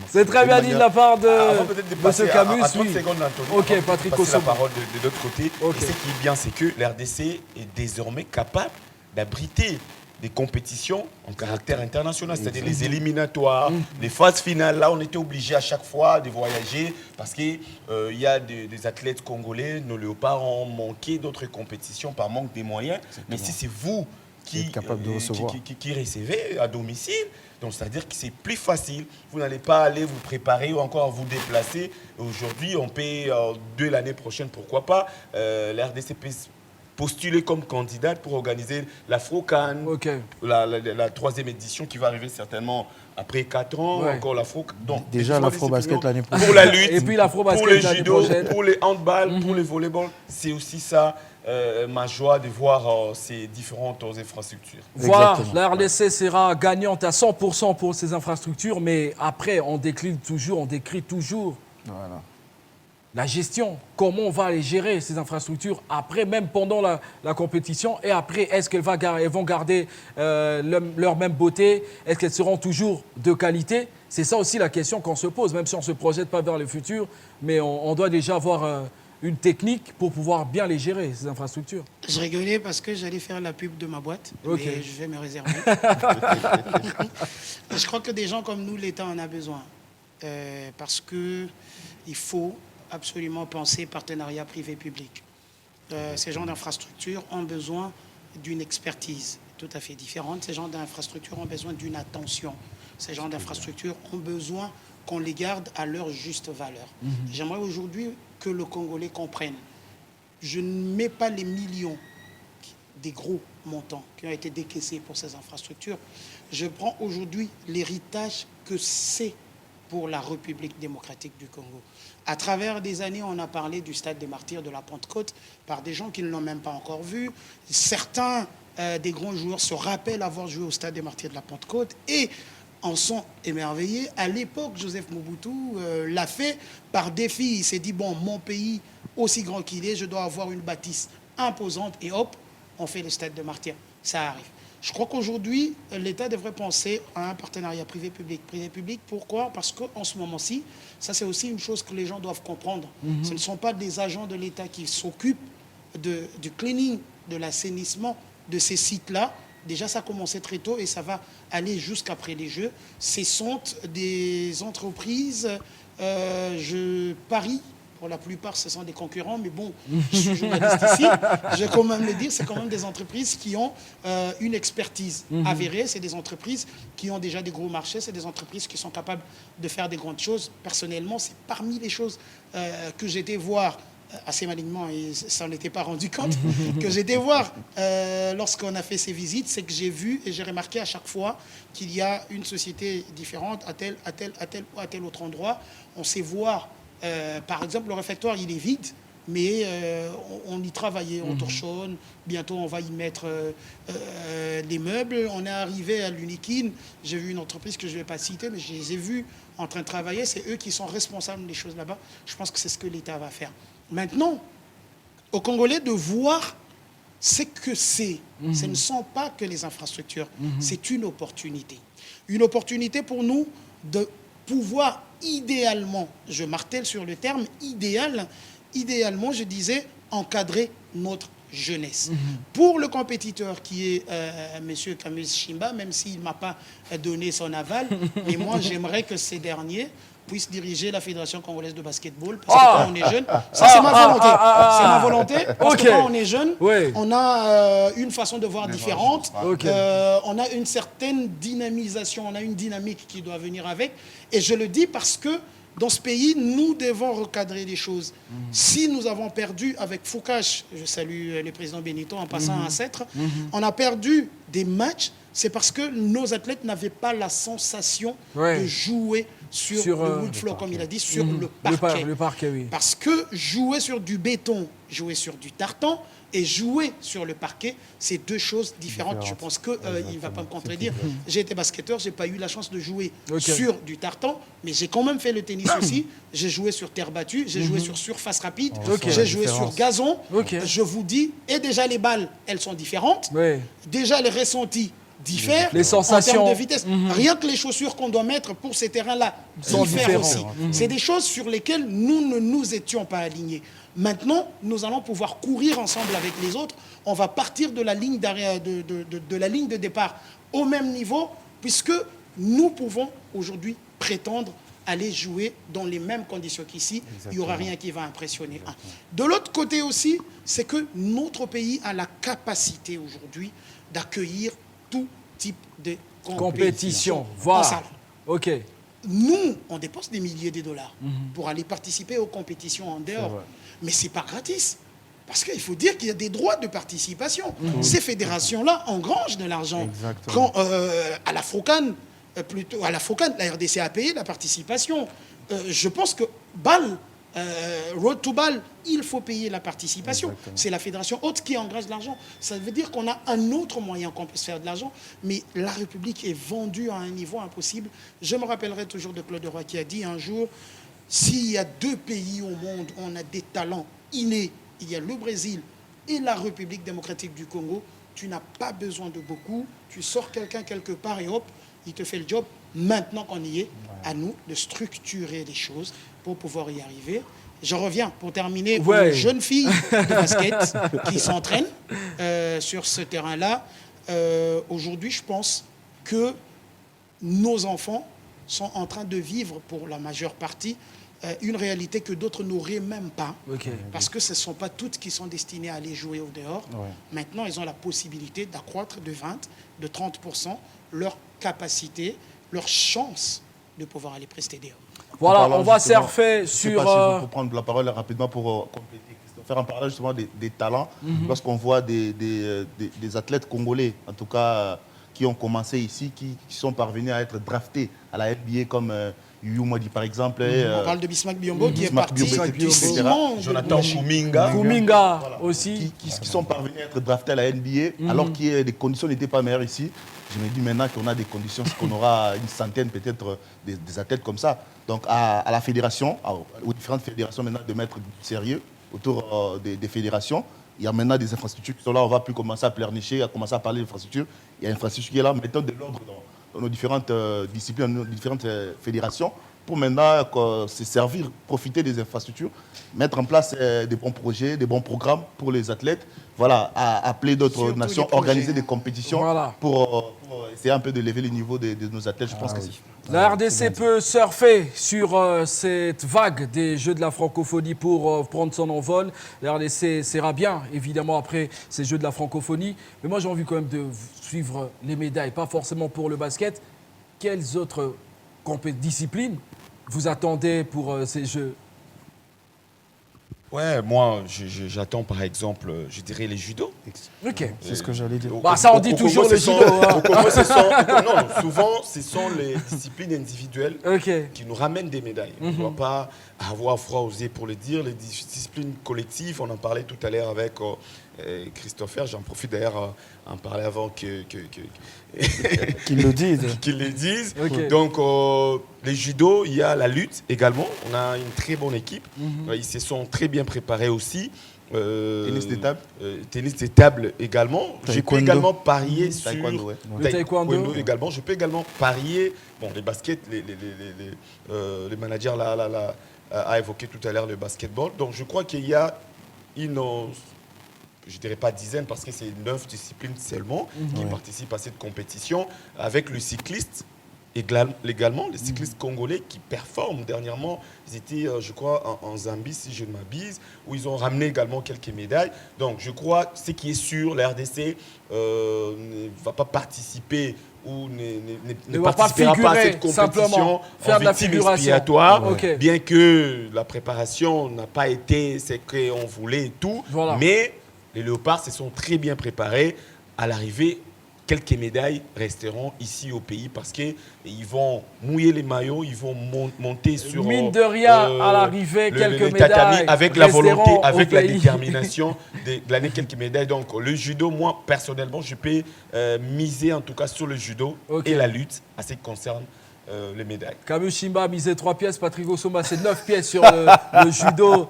C'est très bien dit de la part de M. Camus. À 30 secondes, Anthony, ok, Patrick Osoma. La parole de l'autre côté. Et ce qui est bien, c'est que l'RDC est désormais capable d'abriter des compétitions en caractère international, c'est-à-dire les éliminatoires, les phases finales. Là, on était obligé à chaque fois de voyager parce qu'il y a des athlètes congolais, nos léopards ont manqué d'autres compétitions par manque des moyens. Mais si c'est vous qui recevez à domicile, donc c'est-à-dire que c'est plus facile. Vous n'allez pas aller vous préparer ou encore vous déplacer. Aujourd'hui, on paye 2 l'année prochaine, pourquoi pas. La RDC peut postulé comme candidate pour organiser l'Afro-CAN, la troisième édition qui va arriver certainement après 4 ans, encore l'Afro-CAN. Donc, déjà l'Afro-Basket l'année prochaine. Pour la lutte, et puis l'Afro-Basket pour le judo, pour les handball, pour les volleyball, c'est aussi ça ma joie de voir ces différentes infrastructures. Voilà, la RDC sera gagnante à 100% pour ces infrastructures, mais après, on décrit toujours. Voilà. La gestion, comment on va les gérer, ces infrastructures, après, même pendant la compétition, et après, est-ce qu'elles vont garder leur même beauté? Est-ce qu'elles seront toujours de qualité? C'est ça aussi la question qu'on se pose, même si on ne se projette pas vers le futur, mais on doit déjà avoir une technique pour pouvoir bien les gérer, ces infrastructures. Je rigolais parce que j'allais faire la pub de ma boîte, mais je vais me réserver. Je crois que des gens comme nous, l'État en a besoin, parce qu'il faut absolument penser partenariat privé-public. Ces gens d'infrastructures ont besoin d'une expertise tout à fait différente. Ces gens d'infrastructures ont besoin d'une attention. Ces gens d'infrastructures ont besoin qu'on les garde à leur juste valeur. J'aimerais aujourd'hui que le Congolais comprenne. Je ne mets pas les millions des gros montants qui ont été décaissés pour ces infrastructures. Je prends aujourd'hui l'héritage que c'est pour la République démocratique du Congo. À travers des années, on a parlé du stade des Martyrs de la Pentecôte par des gens qui ne l'ont même pas encore vu. Certains des grands joueurs se rappellent avoir joué au stade des Martyrs de la Pentecôte et en sont émerveillés. À l'époque, Joseph Mobutu l'a fait par défi. Il s'est dit, bon, mon pays, aussi grand qu'il est, je dois avoir une bâtisse imposante et hop, on fait le stade des Martyrs. Ça arrive. Je crois qu'aujourd'hui, l'État devrait penser à un partenariat privé-public. Privé-public, pourquoi? Parce qu'en ce moment-ci, ça c'est aussi une chose que les gens doivent comprendre. Ce ne sont pas des agents de l'État qui s'occupent du cleaning, de l'assainissement de ces sites-là. Déjà, ça a commencé très tôt et ça va aller jusqu'après les Jeux. Ce sont des entreprises, je parie, pour la plupart, ce sont des concurrents, mais bon, je suis journaliste ici, je vais quand même le dire, c'est quand même des entreprises qui ont une expertise avérée, c'est des entreprises qui ont déjà des gros marchés, c'est des entreprises qui sont capables de faire des grandes choses. Personnellement, c'est parmi les choses que j'ai été voir assez malignement, et ça n'en était pas rendu compte, que j'ai été voir lorsqu'on a fait ces visites, c'est que j'ai vu et j'ai remarqué à chaque fois qu'il y a une société différente à tel ou à tel autre endroit. On sait voir, par exemple, le réfectoire, il est vide, mais on y travaillait, on torchonne, bientôt on va y mettre les meubles. On est arrivé à l'Unikin, j'ai vu une entreprise que je ne vais pas citer, mais je les ai vus en train de travailler, c'est eux qui sont responsables des choses là-bas. Je pense que c'est ce que l'État va faire. Maintenant, aux Congolais de voir ce que c'est. Ce ne sont pas que les infrastructures, c'est une opportunité. Une opportunité pour nous de pouvoir idéalement, je martèle sur le terme idéalement, je disais, encadrer notre jeunesse. Pour le compétiteur qui est M. Camus Chimba, même s'il ne m'a pas donné son aval, mais moi j'aimerais que ces derniers puissent diriger la Fédération congolaise de basketball, parce que quand on est jeune, ça c'est ma volonté. C'est ma volonté, parce que quand on est jeune, on a une façon de voir différente, on a une certaine dynamisation, on a une dynamique qui doit venir avec, et je le dis parce que dans ce pays, nous devons recadrer les choses. Si nous avons perdu avec Foucache, je salue le président Benito en passant un sceptre, on a perdu des matchs, c'est parce que nos athlètes n'avaient pas la sensation de jouer sur le wood floor, comme il a dit, sur le parquet. Le parquet, oui. Parce que jouer sur du béton, jouer sur du tartan et jouer sur le parquet, c'est deux choses différentes. Je pense qu'il ne va pas me contredire. J'ai été basketteur, je n'ai pas eu la chance de jouer sur du tartan, mais j'ai quand même fait le tennis aussi. J'ai joué sur terre battue, j'ai joué sur surface rapide, j'ai joué sur gazon. Je vous dis, et déjà les balles, elles sont différentes. Déjà les ressentis diffèrent, les sensations en termes de vitesse. Rien que les chaussures qu'on doit mettre pour ces terrains-là diffèrent aussi. C'est des choses sur lesquelles nous ne nous étions pas alignés. Maintenant, nous allons pouvoir courir ensemble avec les autres. On va partir de la ligne de la ligne de départ au même niveau, puisque nous pouvons aujourd'hui prétendre aller jouer dans les mêmes conditions qu'ici. Il n'y aura rien qui va impressionner. De l'autre côté aussi, c'est que notre pays a la capacité aujourd'hui d'accueillir tout type de compétition. Voilà. OK. Nous, on dépense des milliers de dollars pour aller participer aux compétitions en dehors. Mais ce n'est pas gratis. Parce qu'il faut dire qu'il y a des droits de participation. Ces fédérations-là engrangent de l'argent. Quand à la FOCAN, plutôt à la FOCAN, la RDC a payé la participation. Je pense que BAL, Road to BAL, il faut payer la participation. C'est la fédération haute qui engage l'argent. Ça veut dire qu'on a un autre moyen qu'on peut se faire de l'argent, mais la République est vendue à un niveau impossible. Je me rappellerai toujours de Claude Roy qui a dit un jour, s'il y a 2 pays au monde où on a des talents innés, il y a le Brésil et la République démocratique du Congo, tu n'as pas besoin de beaucoup, tu sors quelqu'un quelque part et hop, il te fait le job. Maintenant qu'on y est, à nous de structurer les choses pour pouvoir y arriver. Je reviens pour terminer aux jeunes filles de basket qui s'entraînent sur ce terrain-là. Aujourd'hui, je pense que nos enfants sont en train de vivre, pour la majeure partie, une réalité que d'autres n'auraient même pas. Parce que ce ne sont pas toutes qui sont destinées à aller jouer au dehors. Maintenant, ils ont la possibilité d'accroître de 20, de 30% leur capacité, leur chance de pouvoir aller prester dehors. Voilà, on va surfer sur... Je peux prendre la parole rapidement pour compléter, faire un parallèle justement des talents. Lorsqu'on voit des athlètes congolais, en tout cas, qui ont commencé ici, qui sont parvenus à être draftés à la NBA comme Youmadi par exemple. On parle de Bismarck Biombo qui est parti Jonathan Kuminga. Kuminga aussi. Qui sont parvenus à être draftés à la NBA alors que les conditions n'étaient pas meilleures ici. Je me dis maintenant qu'on a des conditions, qu'on aura une centaine peut-être des athlètes comme ça. Donc à la fédération, aux différentes fédérations maintenant de mettre du sérieux autour des fédérations. Il y a maintenant des infrastructures qui sont là, on ne va plus commencer à pleurnicher, à commencer à parler d'infrastructures. Il y a une infrastructure qui est là, mettons de l'ordre dans nos différentes disciplines, nos différentes fédérations, pour maintenant se servir, profiter des infrastructures, mettre en place des bons projets, des bons programmes pour les athlètes, voilà, appeler d'autres nations, organiser des compétitions pour essayer un peu de lever le niveau de nos athlètes. Je pense que c'est... La RDC peut surfer sur cette vague des Jeux de la francophonie pour prendre son envol. La RDC sera bien, évidemment, après ces Jeux de la francophonie. Mais moi, j'ai envie quand même de suivre les médailles, pas forcément pour le basket. Quelles autres disciplines vous attendez pour ces Jeux? Ouais, moi, j'attends par exemple, je dirais les judo. Ok. C'est ce que j'allais dire. Ça, on dit toujours le judo. Au Congo, souvent, ce sont les disciplines individuelles qui nous ramènent des médailles. On ne doit pas avoir froid aux yeux pour le dire. Les disciplines collectives, on en parlait tout à l'heure avec Christopher. J'en profite d'ailleurs en parler avant qu'ils le disent. Qu'ils le disent. Donc, les judo, il y a la lutte également. On a une très bonne équipe. Ils se sont très bien préparés aussi. Tennis de table. Tennis de table également. Taekwondo. Je peux également parier sur le taekwondo également. Je peux également parier. Bon, les baskets, les managers a évoqué tout à l'heure le basketball. Donc, je crois qu'il y a une, je ne dirais pas dizaine parce que c'est 9 disciplines seulement qui participent à cette compétition, avec le cycliste également, les cyclistes congolais qui performent dernièrement. Ils étaient, je crois, en Zambie, si je ne m'abuse, où ils ont ramené également quelques médailles. Donc, je crois, ce qui est sûr, la RDC ne va pas participer ou ne participera pas à cette compétition faire de la figuration expiatoire, bien que la préparation n'a pas été ce qu'on voulait et tout. Mais les Léopards se sont très bien préparés. À l'arrivée, quelques médailles resteront ici au pays parce qu'ils vont mouiller les maillots, ils vont monter sur... Mine de rien, à l'arrivée, quelques médailles avec la volonté, avec la détermination de gagner quelques médailles. Donc le judo, moi, personnellement, je peux miser en tout cas sur le judo et la lutte à ce qui concerne les médailles. Camus Chimba a misé 3 pièces, Patrick Vosoma, c'est 9 pièces sur le judo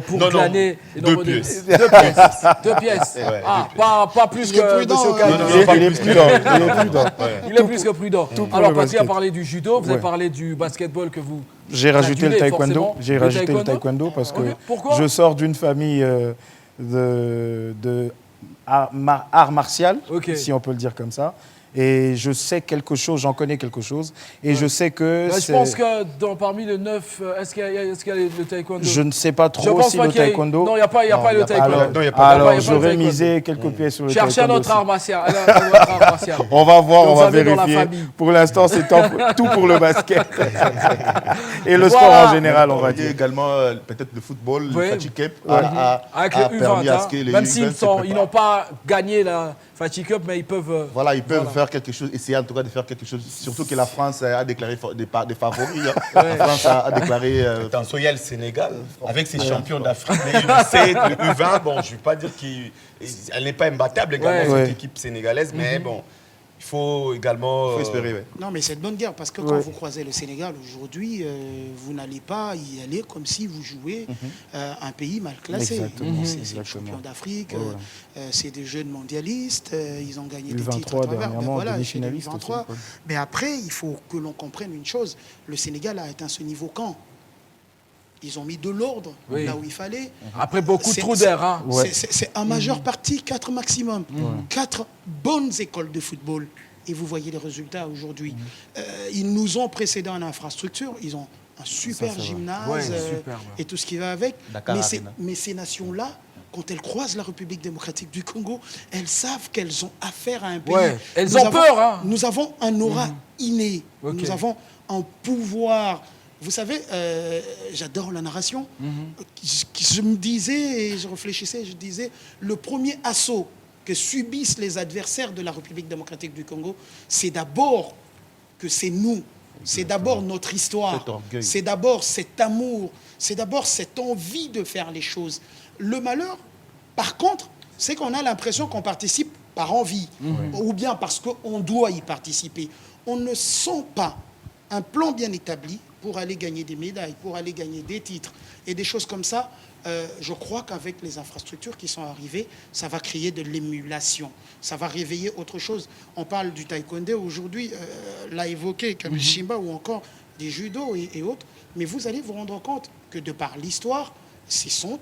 pour glaner. 2 pièces. 2 pièces. 2 pièces. Pas plus que M. Camus. Il est plus que prudent. Alors, Patrick a parlé du judo, vous avez parlé du basketball que vous... J'ai rajouté le taekwondo. J'ai rajouté le taekwondo parce que je sors d'une famille art martial, si on peut le dire comme ça. Et je sais quelque chose, j'en connais quelque chose. Et je sais que... je pense que parmi les 9, est-ce qu'il y a le taekwondo? Je ne sais pas trop si le taekwondo... Non, il n'y a pas le taekwondo. Alors j'aurais misé quelques pièces sur le taekwondo. Cherchez un autre art martial. On va voir, on va vérifier. Pour l'instant, c'est tout pour le basket. Et le sport en général, on va dire. Également, peut-être le football, le Fatigue Cup avec le U20, même s'ils n'ont pas gagné la Fatigue Cup, mais ils peuvent... Voilà, ils peuvent faire quelque chose, essayer en tout cas de faire quelque chose. Surtout que la France a déclaré des favoris. La France a déclaré... Attention, il y a le Sénégal, avec ses champions d'Afrique, le U17, le U20. Bon, je ne vais pas dire qu'elle n'est pas imbattable également, cette équipe sénégalaise, mais bon... Il faut également... Il faut espérer, Non, mais c'est de bonne guerre, parce que quand vous croisez le Sénégal aujourd'hui, vous n'allez pas y aller comme si vous jouez un pays mal classé. C'est les champions d'Afrique, c'est des jeunes mondialistes, ils ont gagné des titres à travers. Voilà, demi-finaliste. Mais après, il faut que l'on comprenne une chose, le Sénégal a atteint ce niveau quand ils ont mis de l'ordre là où il fallait. Après beaucoup de trous d'air. Hein. C'est en majeure partie 4 maximum. 4 bonnes écoles de football. Et vous voyez les résultats aujourd'hui. Ils nous ont précédés en infrastructure. Ils ont un super gymnase et tout ce qui va avec. Mais ces nations-là, quand elles croisent la République démocratique du Congo, elles savent qu'elles ont affaire à un pays. Elles ont peur. Hein. Nous avons un aura inné. Nous avons un pouvoir... Vous savez, j'adore la narration. Je me disais, et je réfléchissais, je disais, le premier assaut que subissent les adversaires de la République démocratique du Congo, c'est d'abord que c'est nous. C'est d'abord notre histoire. C'est d'abord cet amour. C'est d'abord cette envie de faire les choses. Le malheur, par contre, c'est qu'on a l'impression qu'on participe par envie, ou bien parce qu'on doit y participer. On ne sent pas un plan bien établi pour aller gagner des médailles, pour aller gagner des titres et des choses comme ça. Je crois qu'avec les infrastructures qui sont arrivées, ça va créer de l'émulation. Ça va réveiller autre chose. On parle du taekwondo aujourd'hui, l'a évoqué Kamishimba ou encore des judo et autres. Mais vous allez vous rendre compte que de par l'histoire, ce sont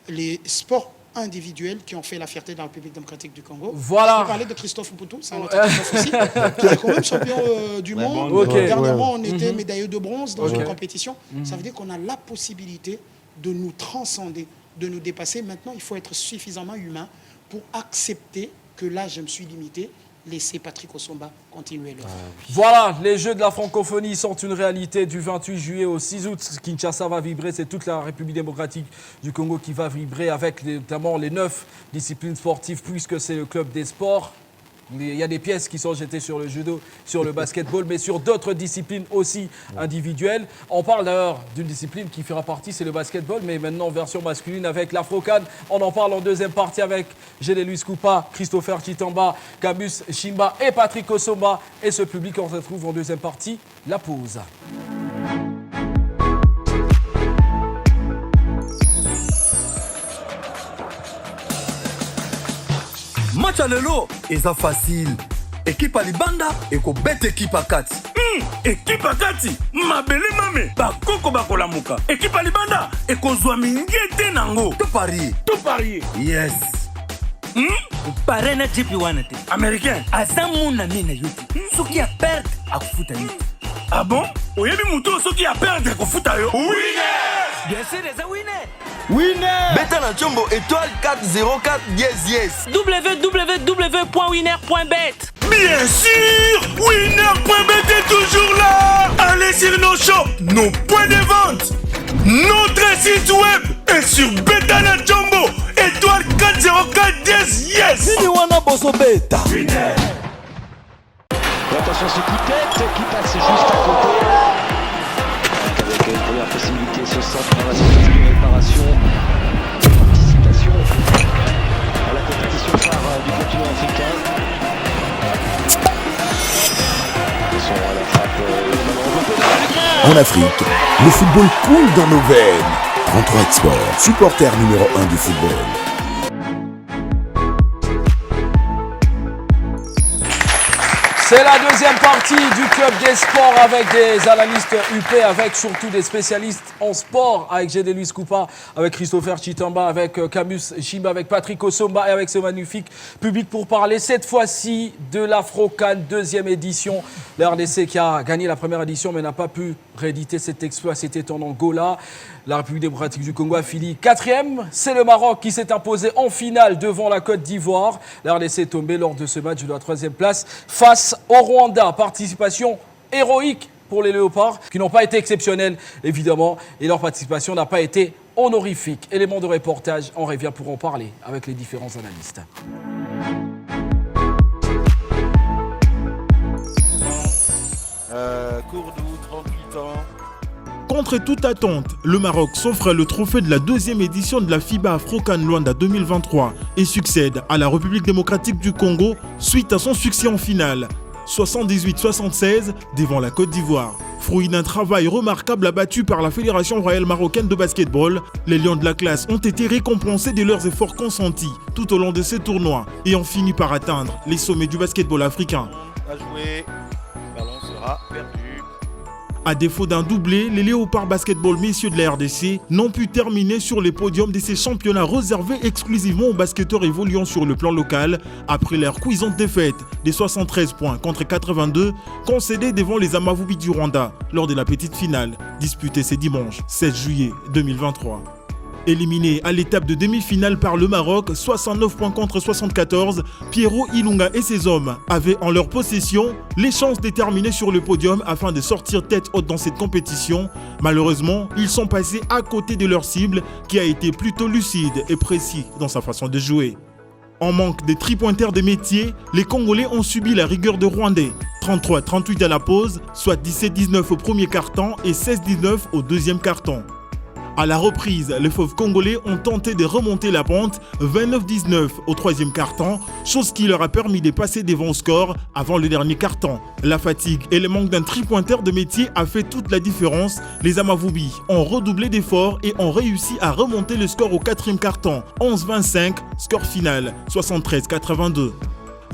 les sports individuels qui ont fait la fierté de la République démocratique du Congo. Voilà. Je peux parler de Christophe Mputu, c'est un autre Christophe aussi, qui est quand même champion du monde. Dernièrement, on était médailleux de bronze dans une compétition. Ça veut dire qu'on a la possibilité de nous transcender, de nous dépasser. Maintenant, il faut être suffisamment humain pour accepter que là, je me suis limité. Laissez Patrick Osomba continuer le Voilà, les Jeux de la francophonie sont une réalité du 28 juillet au 6 août. Kinshasa va vibrer, c'est toute la République démocratique du Congo qui va vibrer avec notamment les 9 disciplines sportives puisque c'est le club des sports. Il y a des pièces qui sont jetées sur le judo, sur le basketball, mais sur d'autres disciplines aussi individuelles. On parle d'ailleurs d'une discipline qui fera partie, c'est le basketball, mais maintenant en version masculine avec l'Afro-CAN. On en parle en deuxième partie avec Géné Luis Koupa, Christopher Chitamba, Kabus Shimba et Patrick Osomba. Et ce public, on se retrouve en deuxième partie, la pause. Match à lelo eza facile. Équipe à libanda ekobeta équipe à kati. Équipe à kati mabele mame bakoko bakolamuka. Équipe à libanda ekozwa mingete nango. To parier. Yes. Pare na jipi wana te. Américain. Aza muna mina yote. Soki ya perte akufuta yote. Ah bon? Oyebi muto soki ya perdre kofuta yo. Winner! Bien sûr, eza winner. Winner! Beta na Chombo étoile 404 yes. www.winner.bet. Bien sûr! Winner.bet est toujours là! Allez sur nos shops, nos points de vente, notre site web et sur Beta na Chombo étoile 404 yes. Nini wana boso beta? Winner! Attention ce coup de tête qui passe juste à côté. Avec une première possibilité ce centre dans la situation de réparation. Participation à la compétition phare du continent africain. Ils sont à la frappe. En Afrique, le football coule dans nos veines. 33 Export, supporter numéro 1 du football. C'est la deuxième partie du Club des Sports avec des analystes UP, avec surtout des spécialistes en sport, avec Gédé Luis Coupa, avec Christopher Chitamba, avec Camus Chimba, avec Patrick Osomba et avec ce magnifique public pour parler cette fois-ci de l'Afro-CAN, deuxième édition. La RDC qui a gagné la première édition mais n'a pas pu rééditer cet exploit, c'était en Angola. La République démocratique du Congo a fini quatrième. C'est le Maroc qui s'est imposé en finale devant la Côte d'Ivoire. La RDC est tombée lors de ce match de la troisième place face au Rwanda. Participation héroïque pour les Léopards qui n'ont pas été exceptionnels évidemment et leur participation n'a pas été honorifique. Élément de reportage, on revient pour en parler avec les différents analystes. Kourdou, 38 ans. Contre toute attente, le Maroc s'offre le trophée de la deuxième édition de la FIBA Afro-CAN Luanda 2023 et succède à la République démocratique du Congo suite à son succès en finale, 78-76 devant la Côte d'Ivoire. Fruit d'un travail remarquable abattu par la Fédération royale marocaine de basketball, les Lions de la classe ont été récompensés de leurs efforts consentis tout au long de ces tournois et ont fini par atteindre les sommets du basketball africain. À jouer, le ballon sera perdu. À défaut d'un doublé, les Léopards basketball messieurs de la RDC n'ont pu terminer sur les podiums de ces championnats réservés exclusivement aux basketteurs évoluant sur le plan local après leur cuisante défaite des 73 points contre 82 concédés devant les Amavubi du Rwanda lors de la petite finale disputée ce dimanche 16 juillet 2023. Éliminé à l'étape de demi-finale par le Maroc, 69 points contre 74, Pierrot Ilunga et ses hommes avaient en leur possession les chances de terminer sur le podium afin de sortir tête haute dans cette compétition. Malheureusement, ils sont passés à côté de leur cible qui a été plutôt lucide et précis dans sa façon de jouer. En manque des tripointeurs de métier, les Congolais ont subi la rigueur de Rwandais. 33-38 à la pause, soit 17-19 au premier quart-temps et 16-19 au deuxième quart-temps. À la reprise, les fauves congolais ont tenté de remonter la pente 29-19 au troisième quart-temps, chose qui leur a permis de passer devant au score avant le dernier quart-temps. La fatigue et le manque d'un tripointeur de métier a fait toute la différence. Les Amavubi ont redoublé d'efforts et ont réussi à remonter le score au quatrième quart-temps, 11-25, score final 73-82.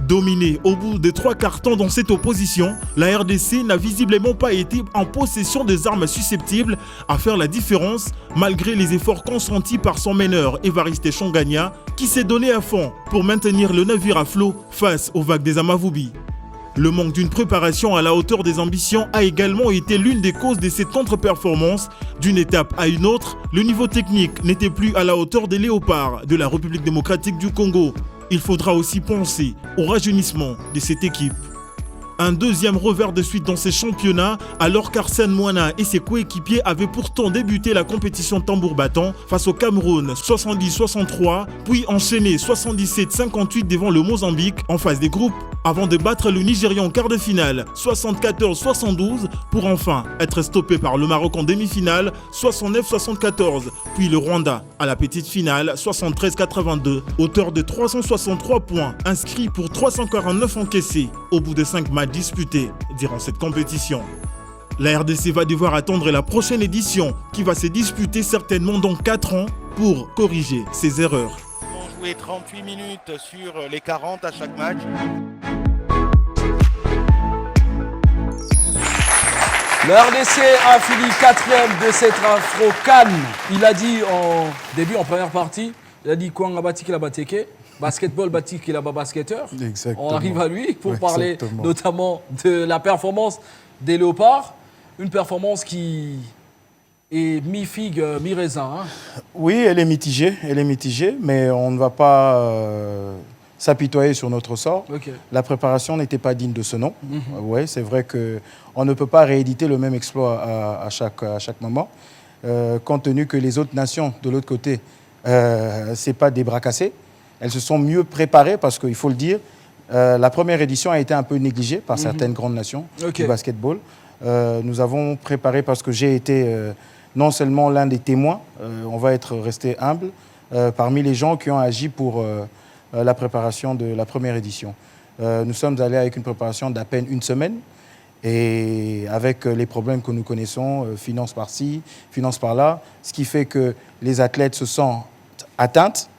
Dominé au bout des 3 quarts-temps dans cette opposition, la RDC n'a visiblement pas été en possession des armes susceptibles à faire la différence malgré les efforts consentis par son meneur Évariste Chongania qui s'est donné à fond pour maintenir le navire à flot face aux vagues des Amavubi. Le manque d'une préparation à la hauteur des ambitions a également été l'une des causes de cette contre-performance. D'une étape à une autre, le niveau technique n'était plus à la hauteur des Léopards de la République démocratique du Congo. Il faudra aussi penser au rajeunissement de cette équipe. Un deuxième revers de suite dans ces championnats, alors qu'Arsène Moana et ses coéquipiers avaient pourtant débuté la compétition tambour battant face au Cameroun 70-63, puis enchaîné 77-58 devant le Mozambique en phase des groupes, avant de battre le Nigeria en quart de finale 74-72 pour enfin être stoppé par le Maroc en demi-finale 69-74, puis le Rwanda à la petite finale 73-82, auteur de 363 points inscrits pour 349 encaissés au bout de 5 matchs disputés durant cette compétition. La RDC va devoir attendre la prochaine édition qui va se disputer certainement dans 4 ans pour corriger ses erreurs. Ils vont jouer 38 minutes sur les 40 à chaque match. Le RDC a fini 4e de cette Afro-CAN. Il a dit en première partie, il a dit quoi Batiki la Bateke, basketball Batiki la basketteur. Exactement. On arrive à lui pour parler notamment de la performance des Léopards. Une performance qui est mi-figue, mi-raisin. Hein. Oui, elle est mitigée, mais on ne va pas s'apitoyer sur notre sort. Okay. La préparation n'était pas digne de ce nom. Ouais, c'est vrai qu'on ne peut pas rééditer le même exploit à chaque moment, compte tenu que les autres nations de l'autre côté, ce n'est pas des bras cassés. Elles se sont mieux préparées parce qu'il faut le dire, la première édition a été un peu négligée par certaines grandes nations du basketball. Nous avons préparé parce que j'ai été non seulement l'un des témoins, on va être resté humble, parmi les gens qui ont agi pour la préparation de la première édition. Nous sommes allés avec une préparation d'à peine une semaine et avec les problèmes que nous connaissons, finance par-ci, finance par-là, ce qui fait que les athlètes se sentent atteintes,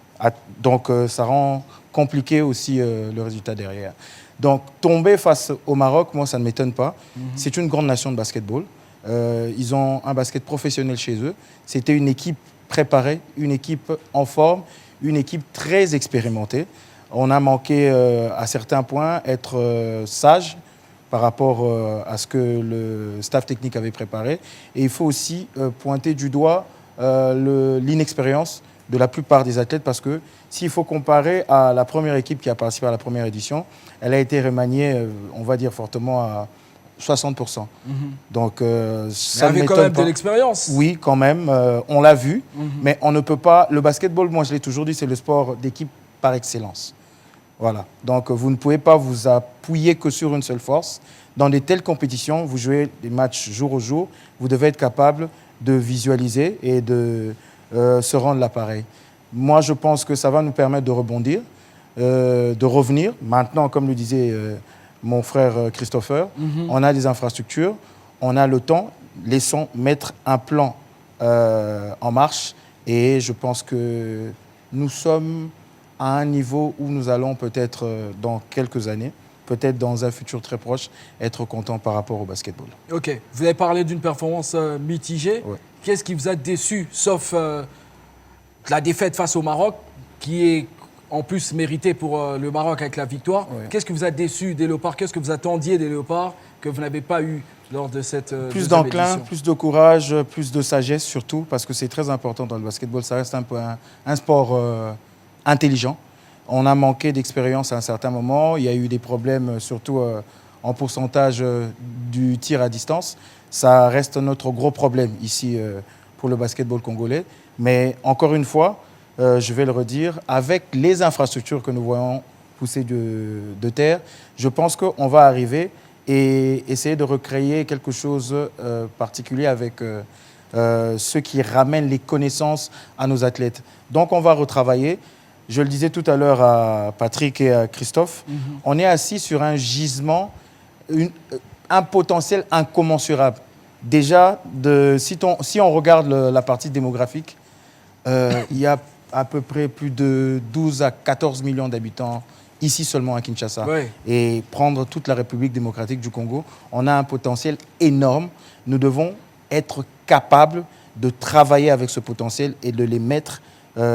donc ça rend compliqué aussi le résultat derrière. Donc, tomber face au Maroc, moi, ça ne m'étonne pas. C'est une grande nation de basketball. Ils ont un basket professionnel chez eux. C'était une équipe préparée, une équipe en forme, une équipe très expérimentée. On a manqué à certains points être sage par rapport à ce que le staff technique avait préparé. Et il faut aussi pointer du doigt l'inexpérience de la plupart des athlètes, parce que s'il faut comparer à la première équipe qui a participé à la première édition, elle a été remaniée, on va dire fortement, à 60%. Donc, ça avait quand même de l'expérience. Oui, quand même. On l'a vu, mais on ne peut pas... Le basketball, moi je l'ai toujours dit, c'est le sport d'équipe par excellence. Voilà. Donc, vous ne pouvez pas vous appuyer que sur une seule force. Dans de telles compétitions, vous jouez des matchs jour au jour, vous devez être capable de visualiser et de se rendre l'appareil. Moi, je pense que ça va nous permettre de rebondir, de revenir. Maintenant, comme le disait mon frère Christopher, on a des infrastructures, on a le temps. Laissons mettre un plan en marche, et je pense que nous sommes à un niveau où nous allons peut-être dans quelques années, peut-être dans un futur très proche, être contents par rapport au basketball. Ok, vous avez parlé d'une performance mitigée. Ouais. Qu'est-ce qui vous a déçu, sauf la défaite face au Maroc, qui est en plus méritée pour le Maroc avec la victoire. Ouais. Qu'est-ce qui vous a déçu des Léopards? Qu'est-ce que vous attendiez des Léopards que vous n'avez pas eu lors de cette plus deuxième d'enclin, édition? plus de courage, plus de sagesse surtout, parce que c'est très important dans le basketball. Ça reste un peu un sport intelligent. On a manqué d'expérience à un certain moment. Il y a eu des problèmes, surtout en pourcentage du tir à distance. Ça reste notre gros problème ici pour le basketball congolais. Mais encore une fois, je vais le redire, avec les infrastructures que nous voyons pousser de terre, je pense qu'on va arriver et essayer de recréer quelque chose de particulier avec ceux qui ramènent les connaissances à nos athlètes. Donc on va retravailler. Je le disais tout à l'heure à Patrick et à Christophe, on est assis sur un gisement, un potentiel incommensurable. Déjà, si on regarde la partie démographique, il y a à peu près plus de 12 à 14 millions d'habitants ici seulement à Kinshasa. Ouais. Et prendre toute la République démocratique du Congo, on a un potentiel énorme. Nous devons être capables de travailler avec ce potentiel et de les mettre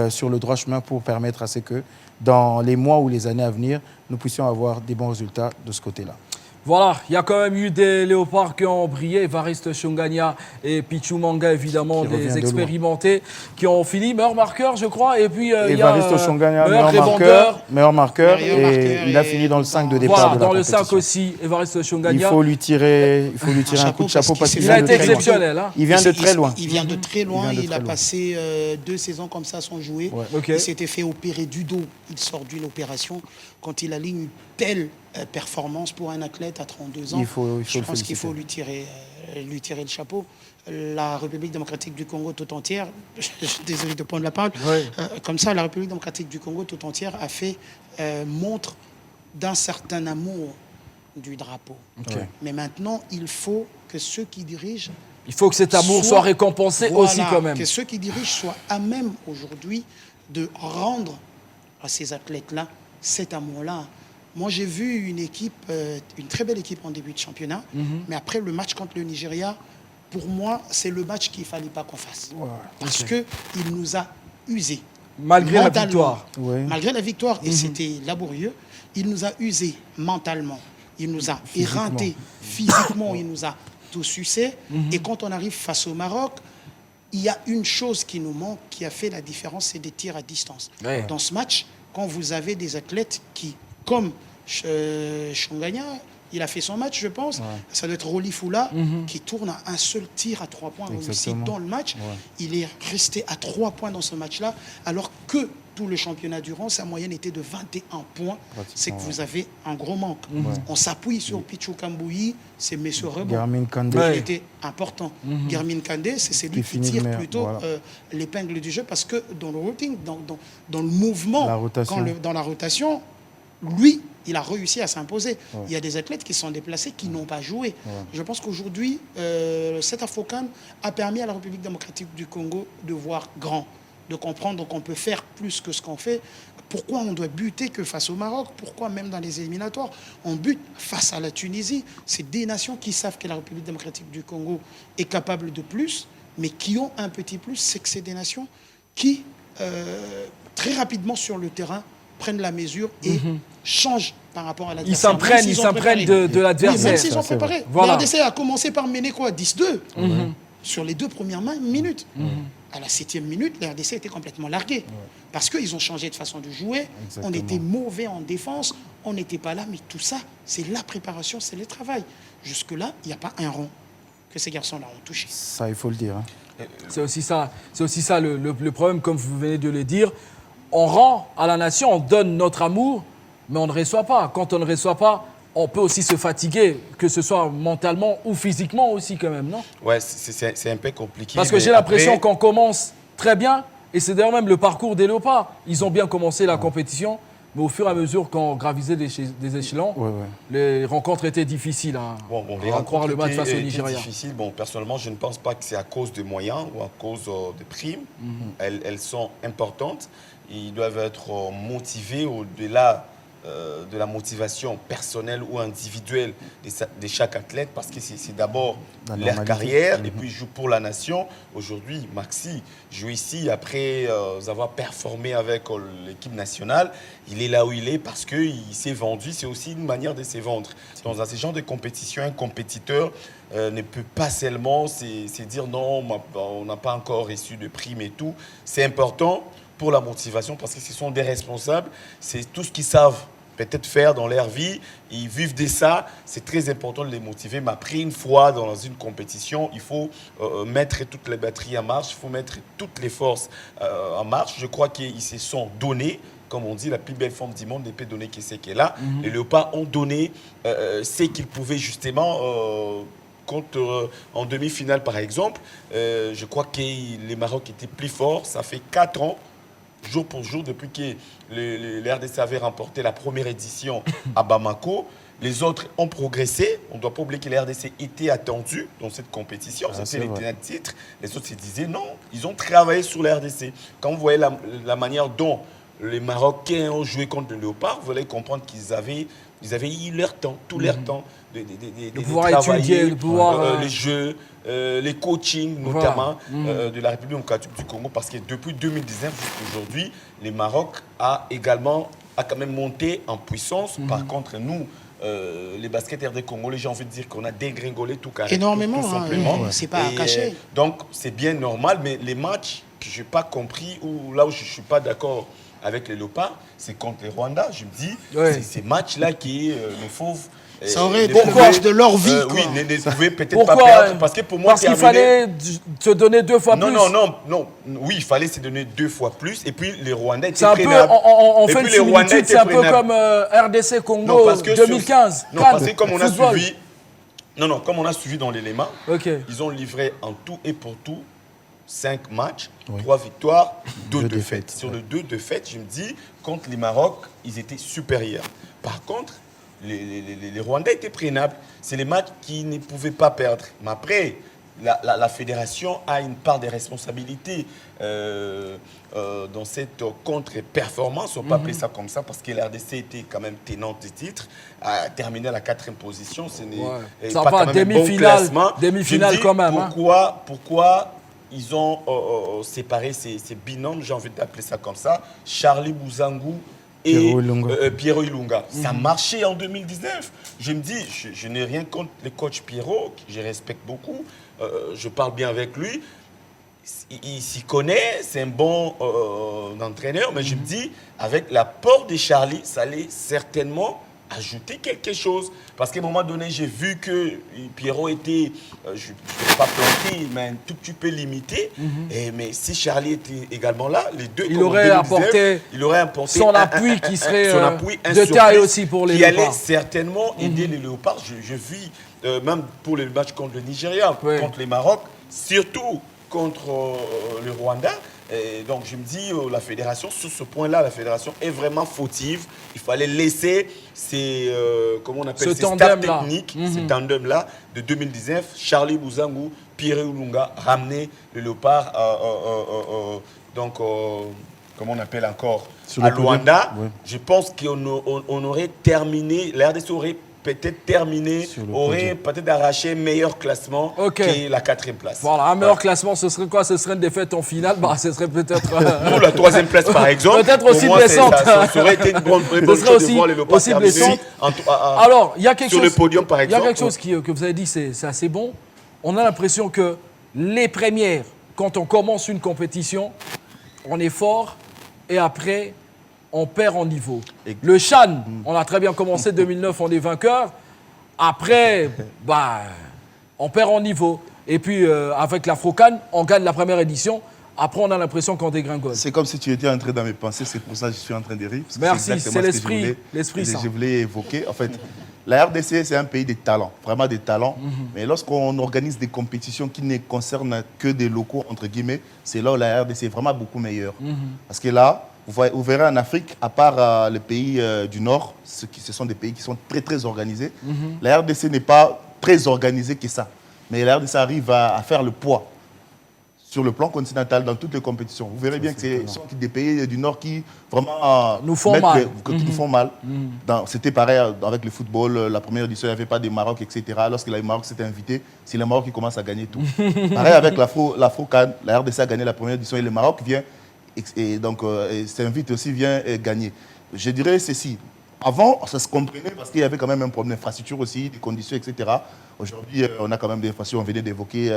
sur le droit chemin pour permettre à ce que dans les mois ou les années à venir, nous puissions avoir des bons résultats de ce côté-là. Voilà, il y a quand même eu des Léopards qui ont brillé, Evariste Shongania et Pichu Manga, évidemment, des expérimentés, qui ont fini meilleur marqueur, je crois, et puis il y a Evariste Shongania, meilleur marqueur, et il a fini dans le 5 de départ voilà, de la dans le compétition. 5 aussi, Evariste Shongania. Il faut lui tirer un coup de chapeau parce qu'il a été exceptionnel. Hein. Il vient de très loin. Il vient de très loin, il a passé 2 saisons comme ça sans jouer. Ouais. Okay. Il s'était fait opérer du dos, il sort d'une opération. Quand il aligne une telle performance pour un athlète à 32 ans, je pense qu'il faut lui tirer le chapeau. La République démocratique du Congo tout entière, je suis désolé de prendre la parole, comme ça, la République démocratique du Congo tout entière a fait montre d'un certain amour du drapeau. Okay. Mais maintenant, il faut que ceux qui dirigent... Il faut que cet amour soit récompensé aussi quand même. Que ceux qui dirigent soient à même aujourd'hui de rendre à ces athlètes-là cet amour-là. Moi, j'ai vu une équipe, une très belle équipe en début de championnat, mais après le match contre le Nigeria, pour moi, c'est le match qu'il ne fallait pas qu'on fasse. Ouais, parce qu'il nous a usés. Malgré la victoire. Malgré la victoire, et c'était laborieux, il nous a usés mentalement. Il nous a éreintés physiquement, il nous a tout sucé. Et quand on arrive face au Maroc, il y a une chose qui nous manque, qui a fait la différence, c'est des tirs à distance. Ouais. Dans ce match, quand vous avez des athlètes qui, comme Shongania, il a fait son match, je pense, ça doit être Roli Foula, qui tourne à un seul tir à 3 points réussi dans le match. Il est resté à 3 points dans ce match-là, alors que tout le championnat durant, sa moyenne était de 21 points. C'est que vous avez un gros manque. On s'appuie sur Pichu Kambouyi, c'est M. Rebond. Germin Kandé. Il était important. Germin Kandé, c'est celui qui tire plutôt l'épingle du jeu, parce que dans le routing, dans le mouvement, dans la rotation, lui, il a réussi à s'imposer. Il y a des athlètes qui sont déplacés, qui n'ont pas joué. Je pense qu'aujourd'hui, cet Afrocan a permis à la République démocratique du Congo de voir grand. de comprendre qu'on peut faire plus que ce qu'on fait. Pourquoi on doit buter que face au Maroc? Pourquoi même dans les éliminatoires, on bute face à la Tunisie? C'est des nations qui savent que la République démocratique du Congo est capable de plus, mais qui ont un petit plus, c'est que c'est des nations qui, très rapidement sur le terrain, prennent la mesure et changent par rapport à l'adversaire. Ils s'imprègnent de l'adversaire. Oui, même s'ils ont préparé. Voilà. La RDC a commencé par mener quoi? 10-2 sur les 2 premières minutes. À la 7e minute, la RDC était complètement larguée. Parce qu'ils ont changé de façon de jouer. Exactement. On était mauvais en défense. On n'était pas là. Mais tout ça, c'est la préparation, c'est le travail. Jusque-là, il n'y a pas un rond que ces garçons-là ont touché. Ça, il faut le dire. Hein. C'est aussi ça le problème, comme vous venez de le dire. On rend à la nation, on donne notre amour, mais on ne reçoit pas. Quand on ne reçoit pas, on peut aussi se fatiguer, que ce soit mentalement ou physiquement aussi quand même, non? Ouais, c'est un peu compliqué. Parce que j'ai l'impression qu'on commence très bien, et c'est d'ailleurs même le parcours des Léopards. Ils ont bien commencé la compétition, mais au fur et à mesure qu'on gravisait des échelons, les rencontres étaient difficiles. Hein. Bon, les à croire le match face au étaient Nigeria. difficiles. Bon, personnellement, je ne pense pas que c'est à cause des moyens ou à cause des primes. Elles sont importantes. Ils doivent être motivés au-delà de la motivation personnelle ou individuelle de chaque athlète, parce que c'est d'abord leur carrière et puis ils jouent pour la nation. Aujourd'hui, Maxi joue ici après avoir performé avec l'équipe nationale. Il est là où il est parce qu'il s'est vendu. C'est aussi une manière de se vendre. Dans ce genre de compétition, un compétiteur ne peut pas seulement se dire non, on n'a pas encore reçu de prime et tout. C'est important pour la motivation parce que ce sont des responsables. C'est tout ce qu'ils savent peut-être faire dans leur vie, ils vivent de ça, c'est très important de les motiver. Mais après, une fois dans une compétition, il faut mettre toutes les batteries en marche, il faut mettre toutes les forces en marche. Je crois qu'ils se sont donnés, comme on dit, la plus belle forme du monde, l'épée donnée qui c'est qu'elle est là. Les Léopards ont donné ce qu'ils pouvaient justement... en demi-finale, par exemple, je crois que les Maroc étaient plus forts. Ça fait 4 ans, jour pour jour, depuis que le RDC avait remporté la première édition à Bamako. Les autres ont progressé. On ne doit pas oublier que le RDC était attendu dans cette compétition. C'était les derniers titres. Les autres se disaient non. Ils ont travaillé sur le RDC. Quand vous voyez la manière dont les Marocains ont joué contre le Léopard, vous allez comprendre qu'ils avaient eu leur temps, tout leur temps de pouvoir travailler, étudier, de pouvoir... les jeux, les coachings notamment de la République démocratique du Congo, parce que depuis 2019 jusqu'à aujourd'hui, le Maroc a quand même monté en puissance. Par contre, nous, les basketteurs des Congolais, j'ai envie de dire qu'on a dégringolé tout carré. Énormément, tout simplement. C'est pas à cacher. Donc, c'est bien normal, mais les matchs que je n'ai pas compris, ou là où je ne suis pas d'accord avec les Léopards, c'est contre les Rwandais. Je me dis, c'est ces matchs-là qui le fauve. Ça aurait été le match de leur vie. Oui, ne pouvaient peut-être pas perdre. Parce que pour moi, qu'il fallait se donner 2 fois plus. Non. Oui, il fallait se donner 2 fois plus. Et puis, les Rwandais étaient prenables. On fait une similitude, c'est un peu comme RDC Congo 2015. Non, parce que comme on a suivi... Non, comme on a suivi dans l'élément, ils ont livré en tout et pour tout 5 matchs, 3 victoires, 2 défaites. Sur les 2 défaites, je me dis, contre les Maroc, ils étaient supérieurs. Par contre, les Rwandais étaient prenables. C'est les matchs qu'ils ne pouvaient pas perdre. Mais après, la fédération a une part de responsabilité dans cette contre-performance. On peut appeler ça comme ça parce que la RDC était quand même tenante des titres, a terminé à la 4e position. Ce n'est ça pas va, quand même un bon classement. Demi-finale quand même. Pourquoi ils ont séparé ces binômes, j'ai envie d'appeler ça comme ça, Charlie Bouzangou et Pierrot Ilunga. Ça marchait en 2019. Je me dis, je n'ai rien contre le coach Pierrot, que je respecte beaucoup. Je parle bien avec lui. Il s'y connaît, c'est un bon entraîneur, mais je me dis, avec l'apport de Charlie, ça allait certainement ajouter quelque chose. Parce qu'à un moment donné, j'ai vu que Pierrot était, je ne vais pas planter, mais un tout petit peu limité. Mais si Charlie était également là, les deux, il aurait apporté son appui qui serait de taille aussi pour les Léopards. Qui allait certainement aider les Léopards. Je vis, même pour les matchs contre le Nigeria, contre les Maroc, surtout contre le Rwanda. Et donc je me dis, la fédération, sur ce point-là, la fédération est vraiment fautive. Il fallait laisser ces staffs techniques, ces tandems-là de 2019, Charlie Bouzangou, Pierre Ilunga, ramener le Léopard donc, comment on appelle encore, Sur à le podium, Luanda, ouais. je pense qu'on aurait terminé, la RDC aurait peut-être terminé, aurait peut-être arraché un meilleur classement que la 4e place. Voilà, un meilleur classement, ce serait quoi? Ce serait une défaite en finale? Bah, ce serait peut-être... Pour la 3e place, par exemple. Peut-être aussi blessante. Ça aurait été une bonne chose de voir les Léopards terminer. Alors, il y a quelque sur chose... le podium, par exemple. Il y a quelque chose que vous avez dit, c'est assez bon. On a l'impression que les premières, quand on commence une compétition, on est fort et après, on perd en niveau. Le Chan, on a très bien commencé 2009, on est vainqueur. Après, bah, on perd en niveau. Et puis, avec l'Afro-Can, on gagne la première édition. Après, on a l'impression qu'on dégringole. C'est comme si tu étais entré dans mes pensées, c'est pour ça que je suis en train de rire. Merci, c'est l'esprit, ça. Je voulais évoquer. En fait, la RDC, c'est un pays des talents, vraiment des talents. Mais lorsqu'on organise des compétitions qui ne concernent que des locaux, entre guillemets, c'est là où la RDC est vraiment beaucoup meilleure. Parce que là, vous verrez en Afrique, à part les pays du Nord, ce sont des pays qui sont très, très organisés. La RDC n'est pas très organisée que ça. Mais la RDC arrive à faire le poids sur le plan continental dans toutes les compétitions. Vous verrez bien que ce sont des pays du Nord qui vraiment nous font mal. Nous font mal. C'était pareil avec le football. La première édition, il n'y avait pas de Maroc, etc. Lorsque le Maroc s'était invité, c'est le Maroc qui commence à gagner tout. Pareil avec l'Afro-Can. La RDC a gagné la première édition et le Maroc vient et donc s'invite aussi, vient gagner. Je dirais ceci. Avant, ça se comprenait parce qu'il y avait quand même un problème d'infrastructure aussi, des conditions, etc. Aujourd'hui, on a quand même des infrastructures, on venait d'évoquer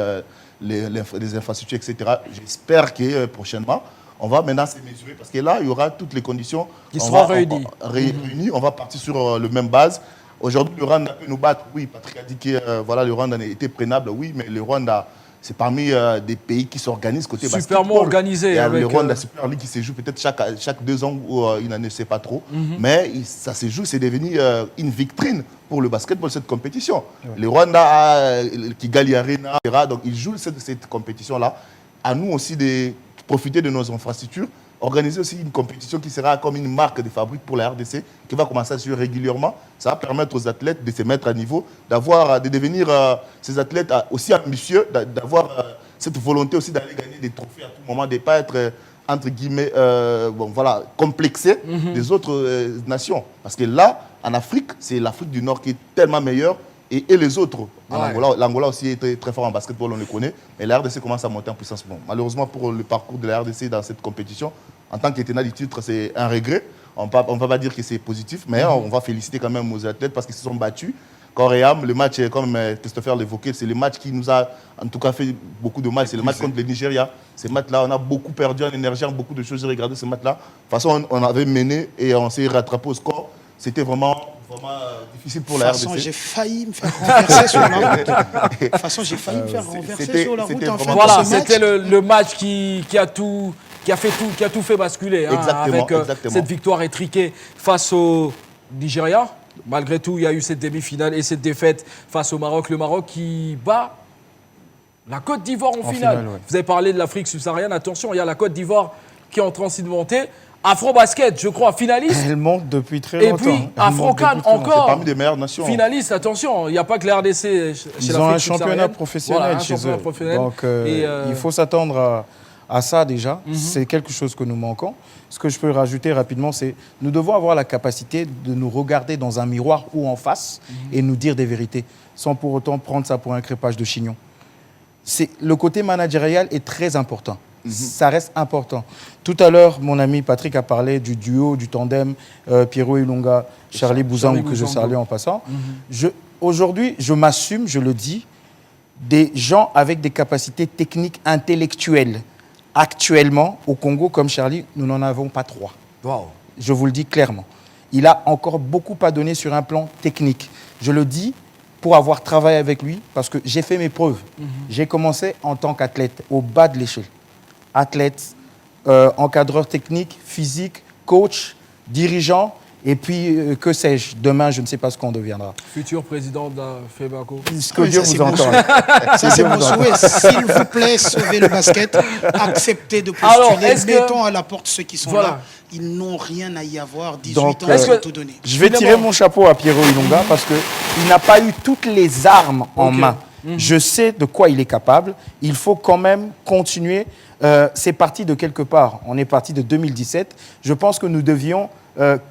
les infrastructures, etc. J'espère que prochainement, on va maintenant se mesurer parce que là, il y aura toutes les conditions qui seront réunies. On va partir sur la même base. Aujourd'hui, le Rwanda peut nous battre. Oui, Patrick a dit que voilà, le Rwanda était prenable. Oui, mais le Rwanda, c'est parmi des pays qui s'organisent côté basketball. Superment organisé. Il y a le Rwanda Super League qui se joue peut-être chaque 2 ans où il n'en sait pas trop. Mais ça se joue, c'est devenu une vitrine pour le basketball, cette compétition. Le Rwanda, Kigali Arena, etc. Donc ils jouent cette compétition-là. À nous aussi de profiter de nos infrastructures, organiser aussi une compétition qui sera comme une marque de fabrique pour la RDC, qui va commencer à se jouer régulièrement. Ça va permettre aux athlètes de se mettre à niveau, de devenir ces athlètes aussi ambitieux, d'avoir cette volonté aussi d'aller gagner des trophées à tout moment, de ne pas être, entre guillemets, complexé des autres nations. Parce que là, en Afrique, c'est l'Afrique du Nord qui est tellement meilleure. Et les autres, l'Angola aussi est très, très fort en basketball, on le connaît, mais la RDC commence à monter en puissance. Bon, malheureusement pour le parcours de la RDC dans cette compétition, en tant qu'étendant du titre, c'est un regret. On ne va pas dire que c'est positif, mais on va féliciter quand même aux athlètes parce qu'ils se sont battus. Corps et âme, le match, comme Christopher l'évoquait, c'est le match qui nous a en tout cas fait beaucoup de mal. C'est le match contre le Nigeria. Ce match-là, on a beaucoup perdu en énergie, en beaucoup de choses. J'ai regardé ce match-là. De toute façon, on avait mené et on s'est rattrapé au score. C'était vraiment difficile pour la RDC. De toute façon, j'ai failli me faire renverser sur la route. De toute façon, j'ai failli me faire renverser sur la route. Voilà, c'était le match qui a tout fait basculer. Avec cette victoire étriquée face au Nigeria. Malgré tout, il y a eu cette demi-finale et cette défaite face au Maroc. Le Maroc qui bat la Côte d'Ivoire en finale. Vous avez parlé de l'Afrique subsaharienne. Attention, il y a la Côte d'Ivoire qui est en train de monter. Afro-basket, je crois, finaliste. Elle monte depuis très longtemps. Et puis, Afro-Can encore. C'est parmi les meilleures nations. Finaliste, attention, il n'y a pas que la RDC chez l'Afrique subsaharienne. Ils ont un championnat professionnel chez eux. Donc, il faut s'attendre à ça déjà. C'est quelque chose que nous manquons. Ce que je peux rajouter rapidement, c'est nous devons avoir la capacité de nous regarder dans un miroir ou en face et nous dire des vérités, sans pour autant prendre ça pour un crépage de chignon. Le côté managérial est très important. Ça reste important. Tout à l'heure, mon ami Patrick a parlé du duo, du tandem Pierrot Ilunga, Charlie Bouzangou, que je salue en passant. Aujourd'hui, je m'assume, je le dis, des gens avec des capacités techniques intellectuelles. Actuellement, au Congo, comme Charlie, nous n'en avons pas 3. Wow. Je vous le dis clairement. Il a encore beaucoup à donner sur un plan technique. Je le dis pour avoir travaillé avec lui, parce que j'ai fait mes preuves. J'ai commencé en tant qu'athlète, au bas de l'échelle. Athlète, encadreur technique, physique, coach, dirigeant, et puis, que sais-je, demain, je ne sais pas ce qu'on deviendra. Futur président de la FEBACO. Ce que Dieu vous entende. Ça, c'est mon souhait. S'il vous plaît, sauvez le basket. Acceptez de postuler. Mettons à la porte ceux qui sont là. Ils n'ont rien à y avoir. 18 ans, ils ont tout donné. Je vais tirer mon chapeau à Pierrot Ilunga parce qu'il n'a pas eu toutes les armes en main. Je sais de quoi il est capable. Il faut quand même continuer c'est parti de quelque part. On est parti de 2017. Je pense que nous devions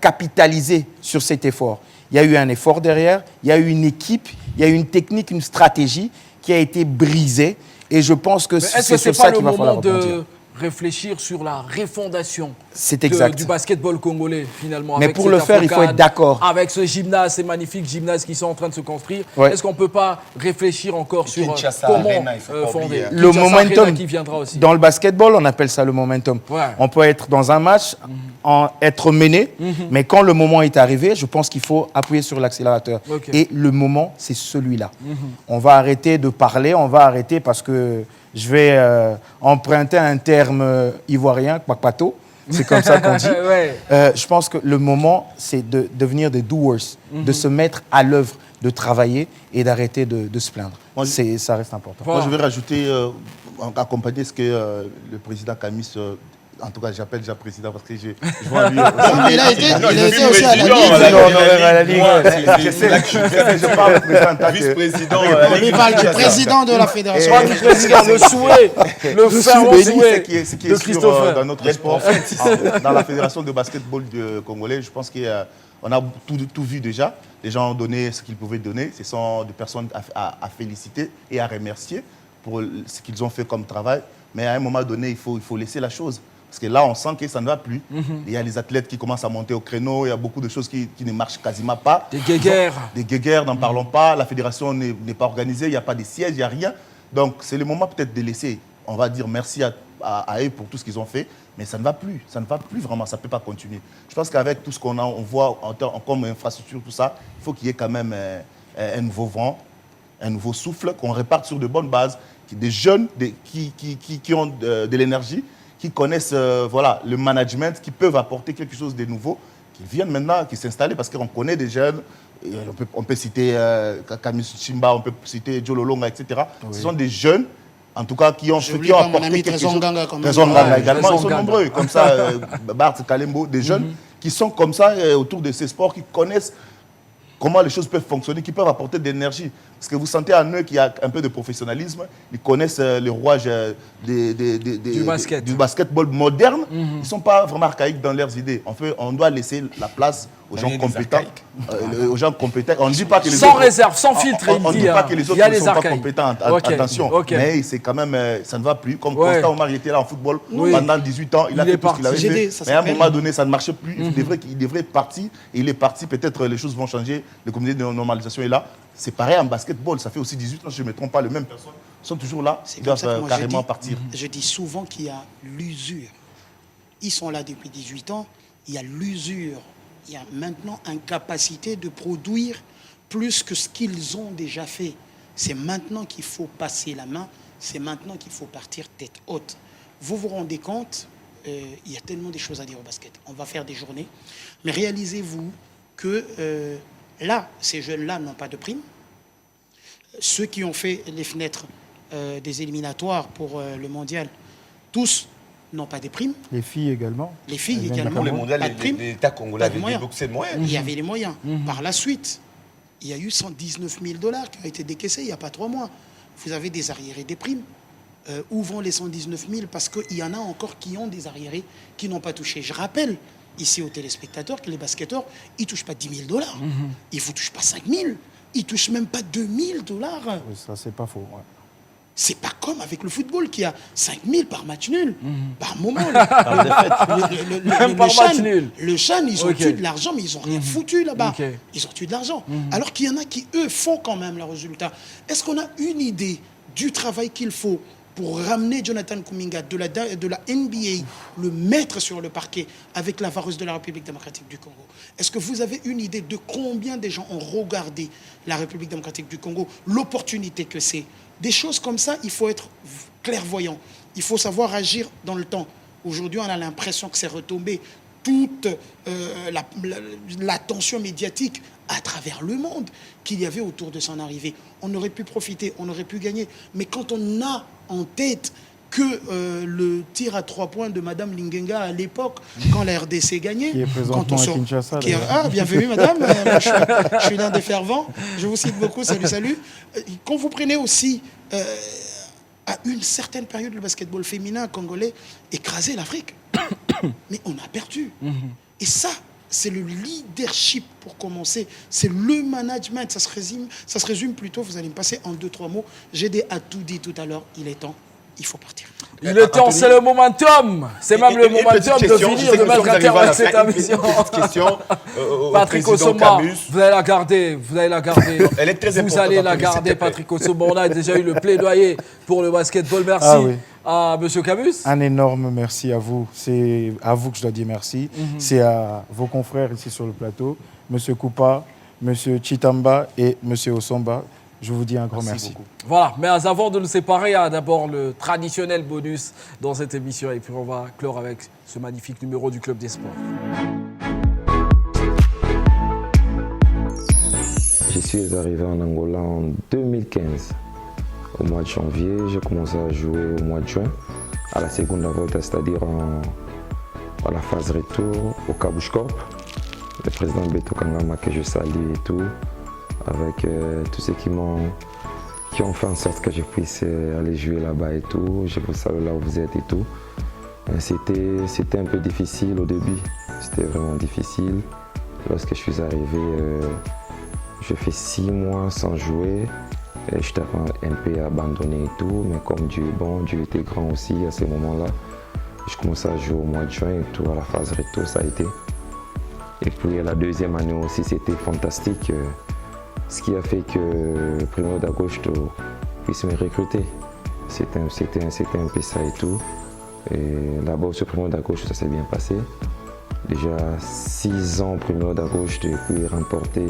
capitaliser sur cet effort. Il y a eu un effort derrière, il y a eu une équipe, il y a eu une technique, une stratégie qui a été brisée. Et je pense que c'est sur ça qu'il va falloir rebondir. Réfléchir sur la refondation exact. du basketball congolais, finalement. Mais pour le faire, il faut être d'accord. Avec ce gymnase, ces magnifiques gymnases qui sont en train de se construire, est-ce qu'on ne peut pas réfléchir encore sur comment fonder le momentum qui viendra aussi. Dans le basketball, on appelle ça le momentum. On peut être dans un match, être mené, mais quand le moment est arrivé, je pense qu'il faut appuyer sur l'accélérateur. Et le moment, c'est celui-là. On va arrêter de parler, on va arrêter parce que je vais emprunter un terme ivoirien, kwakpato. C'est comme ça qu'on dit. Je pense que le moment, c'est de devenir des doers, de se mettre à l'œuvre, de travailler et d'arrêter de se plaindre. Ça reste important. Moi, je vais rajouter, accompagner ce que le président Camis... En tout cas, j'appelle déjà président parce que je vois lui. Il a été aussi à la Ligue. Je parle président vice-président. Il parle du président de la fédération. Le président, le souhait, le fervent souhait de Christophe. Dans notre sport, dans la fédération de basketball congolais, je pense qu'on a tout vu déjà. Les gens ont donné ce qu'ils pouvaient donner. Ce sont des personnes à féliciter et à remercier pour ce qu'ils ont fait comme travail. Mais à un moment donné, il faut laisser la chose. Parce que là, on sent que ça ne va plus. Il y a les athlètes qui commencent à monter au créneau. Il y a beaucoup de choses qui ne marchent quasiment pas. Des guéguerres. Des guéguerres, n'en parlons pas. La fédération n'est pas organisée. Il n'y a pas de siège, il n'y a rien. Donc, c'est le moment peut-être de laisser. On va dire merci à eux pour tout ce qu'ils ont fait. Mais ça ne va plus. Ça ne va plus vraiment. Ça ne peut pas continuer. Je pense qu'avec tout ce qu'on voit comme infrastructure, tout ça, il faut qu'il y ait quand même un nouveau vent, un nouveau souffle, qu'on reparte sur de bonnes bases. Des jeunes qui ont de l'énergie, qui connaissent le management, qui peuvent apporter quelque chose de nouveau, qui viennent maintenant, qui s'installent, parce qu'on connaît des jeunes, on peut citer Kamis Chimba, on peut citer Joe Lolonga, etc. Ce sont des jeunes, en tout cas, qui ont apporté quelque chose. Trésor Nganga également, ils sont nombreux, comme ça, Bart Kalembo, des jeunes qui sont comme ça autour de ces sports, qui connaissent comment les choses peuvent fonctionner, qui peuvent apporter de l'énergie. Parce que vous sentez en eux qu'il y a un peu de professionnalisme. Ils connaissent les rouages du basketball moderne. Ils ne sont pas vraiment archaïques dans leurs idées. On doit laisser la place aux gens compétents. Aux gens compétents. On ne dit pas que les sans réserve, sans filtre. On ne dit pas que les autres ne sont pas compétents. Attention. Mais c'est quand même, ça ne va plus. Comme Constant Omar était là en football pendant 18 ans. Il a fait tout ce qu'il avait fait. Mais à un moment donné, ça ne marchait plus. Il devrait partir. Et il est parti. Peut-être les choses vont changer. Le comité de normalisation est là. C'est pareil en basketball, ça fait aussi 18 ans, si je ne me trompe pas, les mêmes personnes sont toujours là, ils doivent carrément partir. Je dis souvent qu'il y a l'usure. Ils sont là depuis 18 ans, il y a l'usure. Il y a maintenant incapacité de produire plus que ce qu'ils ont déjà fait. C'est maintenant qu'il faut passer la main, c'est maintenant qu'il faut partir tête haute. Vous vous rendez compte, il y a tellement de choses à dire au basket. On va faire des journées, mais réalisez-vous que... là, ces jeunes-là n'ont pas de prime. Ceux qui ont fait les fenêtres des éliminatoires pour le mondial, tous n'ont pas de primes. Les filles également. Les filles également. Pour le mondial, l'État congolais avait débloqué de moyens. Il y avait les moyens. Par la suite, il y a eu 119 000 $ qui ont été décaissés il n'y a pas 3 mois. Vous avez des arriérés des primes. Où vont les 119 000? Parce qu'il y en a encore qui ont des arriérés qui n'ont pas touché. Je rappelle ici aux téléspectateurs que les basketteurs, ils ne touchent pas 10 000 $. Ils ne vous touchent pas 5 000. Ils ne touchent même pas 2 000 $. Oui, ça, c'est pas faux. Ouais. C'est pas comme avec le football qui a 5 000 par match nul, par moment. Le Chan, ils ont tué de l'argent, mais ils n'ont rien foutu là-bas. Ils ont tué de l'argent. Alors qu'il y en a qui, eux, font quand même le résultat. Est-ce qu'on a une idée du travail qu'il faut pour ramener Jonathan Kuminga de la NBA, le mettre sur le parquet avec la vareuse de la République démocratique du Congo? Est-ce que vous avez une idée de combien de gens ont regardé la République démocratique du Congo, l'opportunité que c'est? Des choses comme ça, il faut être clairvoyant. Il faut savoir agir dans le temps. Aujourd'hui, on a l'impression que c'est retombé toute l'attention médiatique à travers le monde qu'il y avait autour de son arrivée. On aurait pu profiter, on aurait pu gagner. Mais quand on a en tête que le tir à 3 points de Madame Lingenga à l'époque, quand la RDC gagnait... Qui est présentement à Kinshasa. Bienvenue Madame, moi, je suis l'un des fervents, je vous cite beaucoup, salut. Quand vous prenez aussi à une certaine période, le basketball féminin congolais écrasait l'Afrique. Mais on a perdu. Et ça, c'est le leadership pour commencer. C'est le management. Ça se résume plutôt, vous allez me passer en 2-3 mots. GD a tout dit tout à l'heure. Il est temps. Il faut partir. Il est temps, c'est le momentum. C'est même le momentum de finir, de mettre un terme à cette émission. Petite question. Patrick Osoma, vous allez la garder. Vous allez la garder. Elle est très importante. Vous allez la garder, Patrick Osoma. On a déjà eu le plaidoyer pour le basketball. Merci à M. Camus. Un énorme merci à vous. C'est à vous que je dois dire merci. C'est à vos confrères ici sur le plateau, M. Koupa, M. Chitamba et M. Osomba. Je vous dis un grand merci. Voilà, mais avant de nous séparer, il y a d'abord le traditionnel bonus dans cette émission. Et puis on va clore avec ce magnifique numéro du Club des Sports. Je suis arrivé en Angola en 2015. Au mois de janvier, j'ai commencé à jouer au mois de juin, à la seconde volta, c'est-à-dire à la phase retour au Kabush Corp. Le président Beto Kangama que je salue et tout, avec tous ceux qui ont fait en sorte que je puisse aller jouer là-bas et tout. Je vous salue là où vous êtes et tout. C'était un peu difficile au début, c'était vraiment difficile. Lorsque je suis arrivé, je fais 6 mois sans jouer. J'étais un peu abandonné et tout, mais comme Dieu est bon, Dieu était grand aussi à ce moment-là. Je commençais à jouer au mois de juin et tout, à la phase retour, ça a été. Et puis la deuxième année aussi, c'était fantastique. Ce qui a fait que Primo d'Agosto puisse me recruter. C'était un peu ça et tout. Et là-bas, sur Primo d'Agosto, ça s'est bien passé. Déjà 6 ans Primo d'Agosto et puis remporter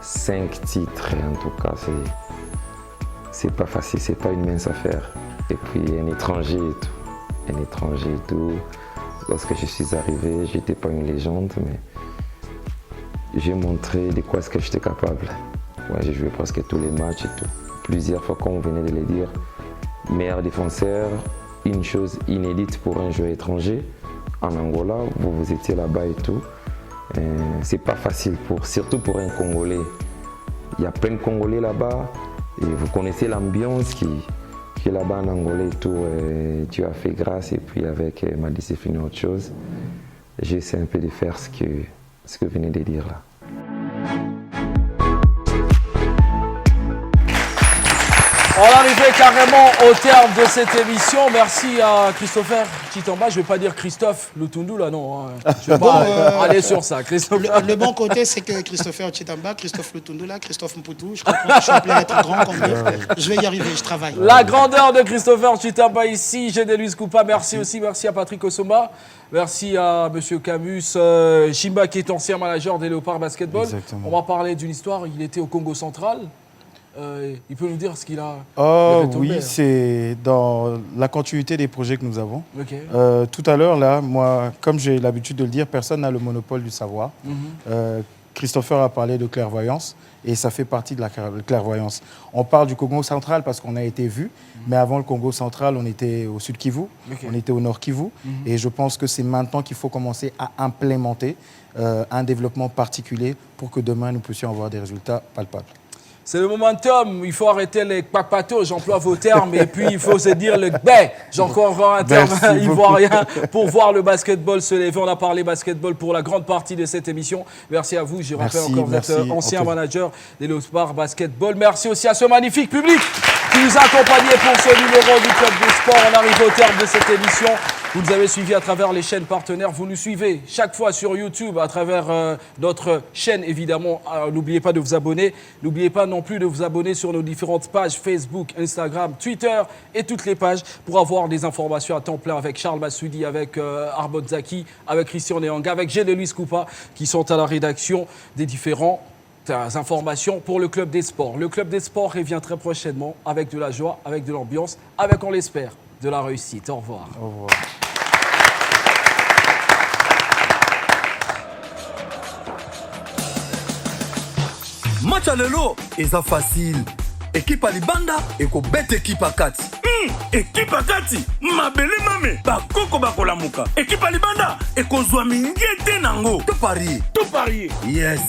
5 titres. Et en tout cas, c'est pas facile, c'est pas une mince affaire. Et puis un étranger et tout. Lorsque je suis arrivé, j'étais pas une légende, mais j'ai montré de quoi est-ce que j'étais capable. Ouais, j'ai joué presque tous les matchs et tout. Plusieurs fois, comme on venait de le dire, meilleur défenseur, une chose inédite pour un joueur étranger. En Angola, vous étiez là-bas et tout. C'est pas facile, surtout pour un Congolais. Il y a plein de Congolais là-bas et vous connaissez l'ambiance qui est là-bas en Angola et tout. Dieu a fait grâce et puis avec ma discipline autre chose, j'ai essayé un peu de faire ce que vous venez de dire là. On arrivait carrément au terme de cette émission. Merci à Christopher Chitamba. Je ne vais pas dire Christophe Lutundu, là, non. Je ne vais pas aller sur ça. Le bon côté, c'est que Christopher Chitamba, Christophe Lutundu, là, Christophe Mputu, je comprends, je suis appelé à être grand comme lui. Je vais y arriver, je travaille. La grandeur de Christopher Chitamba ici. J'ai Luis Koupa. Merci aussi. Merci à Patrick Osoma. Merci à M. Camus. Chimba, qui est ancien manager des Léopards Basketball. Exactement. On va parler d'une histoire. Il était au Congo central. Il peut nous dire ce qu'il a. Oui, c'est dans la continuité des projets que nous avons. Okay. Tout à l'heure, là, moi, comme j'ai l'habitude de le dire, personne n'a le monopole du savoir. Christopher a parlé de clairvoyance et ça fait partie de la clairvoyance. On parle du Congo central parce qu'on a été vu, mais avant le Congo central, on était au sud Kivu, on était au nord Kivu, et je pense que c'est maintenant qu'il faut commencer à implémenter un développement particulier pour que demain nous puissions avoir des résultats palpables. C'est le momentum, il faut arrêter les papatos, j'emploie vos termes, et puis il faut se dire le bé, j'ai encore un terme ivoirien pour voir le basketball se lever. On a parlé basketball pour la grande partie de cette émission. Merci à vous, je rappelle encore vous êtes ancien manager des Léopards Basketball. Merci aussi à ce magnifique public qui nous a accompagnés pour ce numéro du Club des Sports. On arrive au terme de cette émission. Vous nous avez suivis à travers les chaînes partenaires. Vous nous suivez chaque fois sur YouTube, à travers notre chaîne, évidemment. N'oubliez pas de vous abonner. N'oubliez pas non plus de vous abonner sur nos différentes pages Facebook, Instagram, Twitter et toutes les pages pour avoir des informations à temps plein avec Charles Massoudi, avec Arbot Zaki, avec Christian Neanga, avec G. Luis Koupa qui sont à la rédaction des différentes informations pour le Club des Sports. Le Club des Sports revient très prochainement avec de la joie, avec de l'ambiance, avec, on l'espère, de la réussite. Au revoir. Au revoir. Match à lelo eza facile. Équipe à libanda ekobeta équipe à kati. Équipe à kati mabele mame bakoko bakolamuka. Équipe à libanda ekozwa mingete nango. To parier. Yes.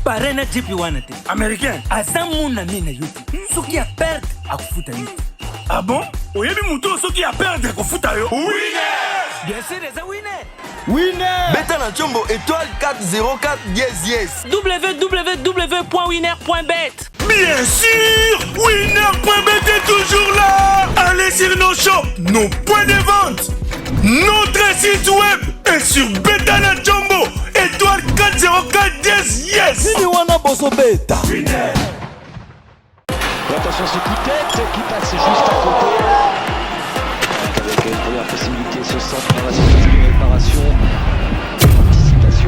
Parena jipi wana te. Américain. Azamu na mina yuti. Suki ya perte akufuta yuti. Ah bon? Oyebi muto soki a perdre ko futa yo. Winner! Bien sûr, les Winner! Winner! Beta na Chombo, étoile 404 yes. www.winner.bet. Bien sûr! Winner.bet est toujours là! Allez sur nos shops, nos points de vente, notre site web et sur Beta na Chombo, étoile 404 yes! Wana boso Beta. Winner! Attention ce coup de tête qui passe juste à côté. Avec une première possibilité ce centre dans la situation de réparation. Participation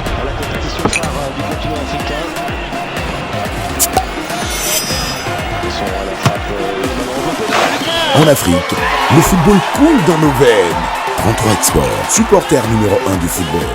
à la compétition phare du continent africain. Ils sont à la frappe. En Afrique, le football coule dans nos veines. 33 Export, supporter numéro 1 du football.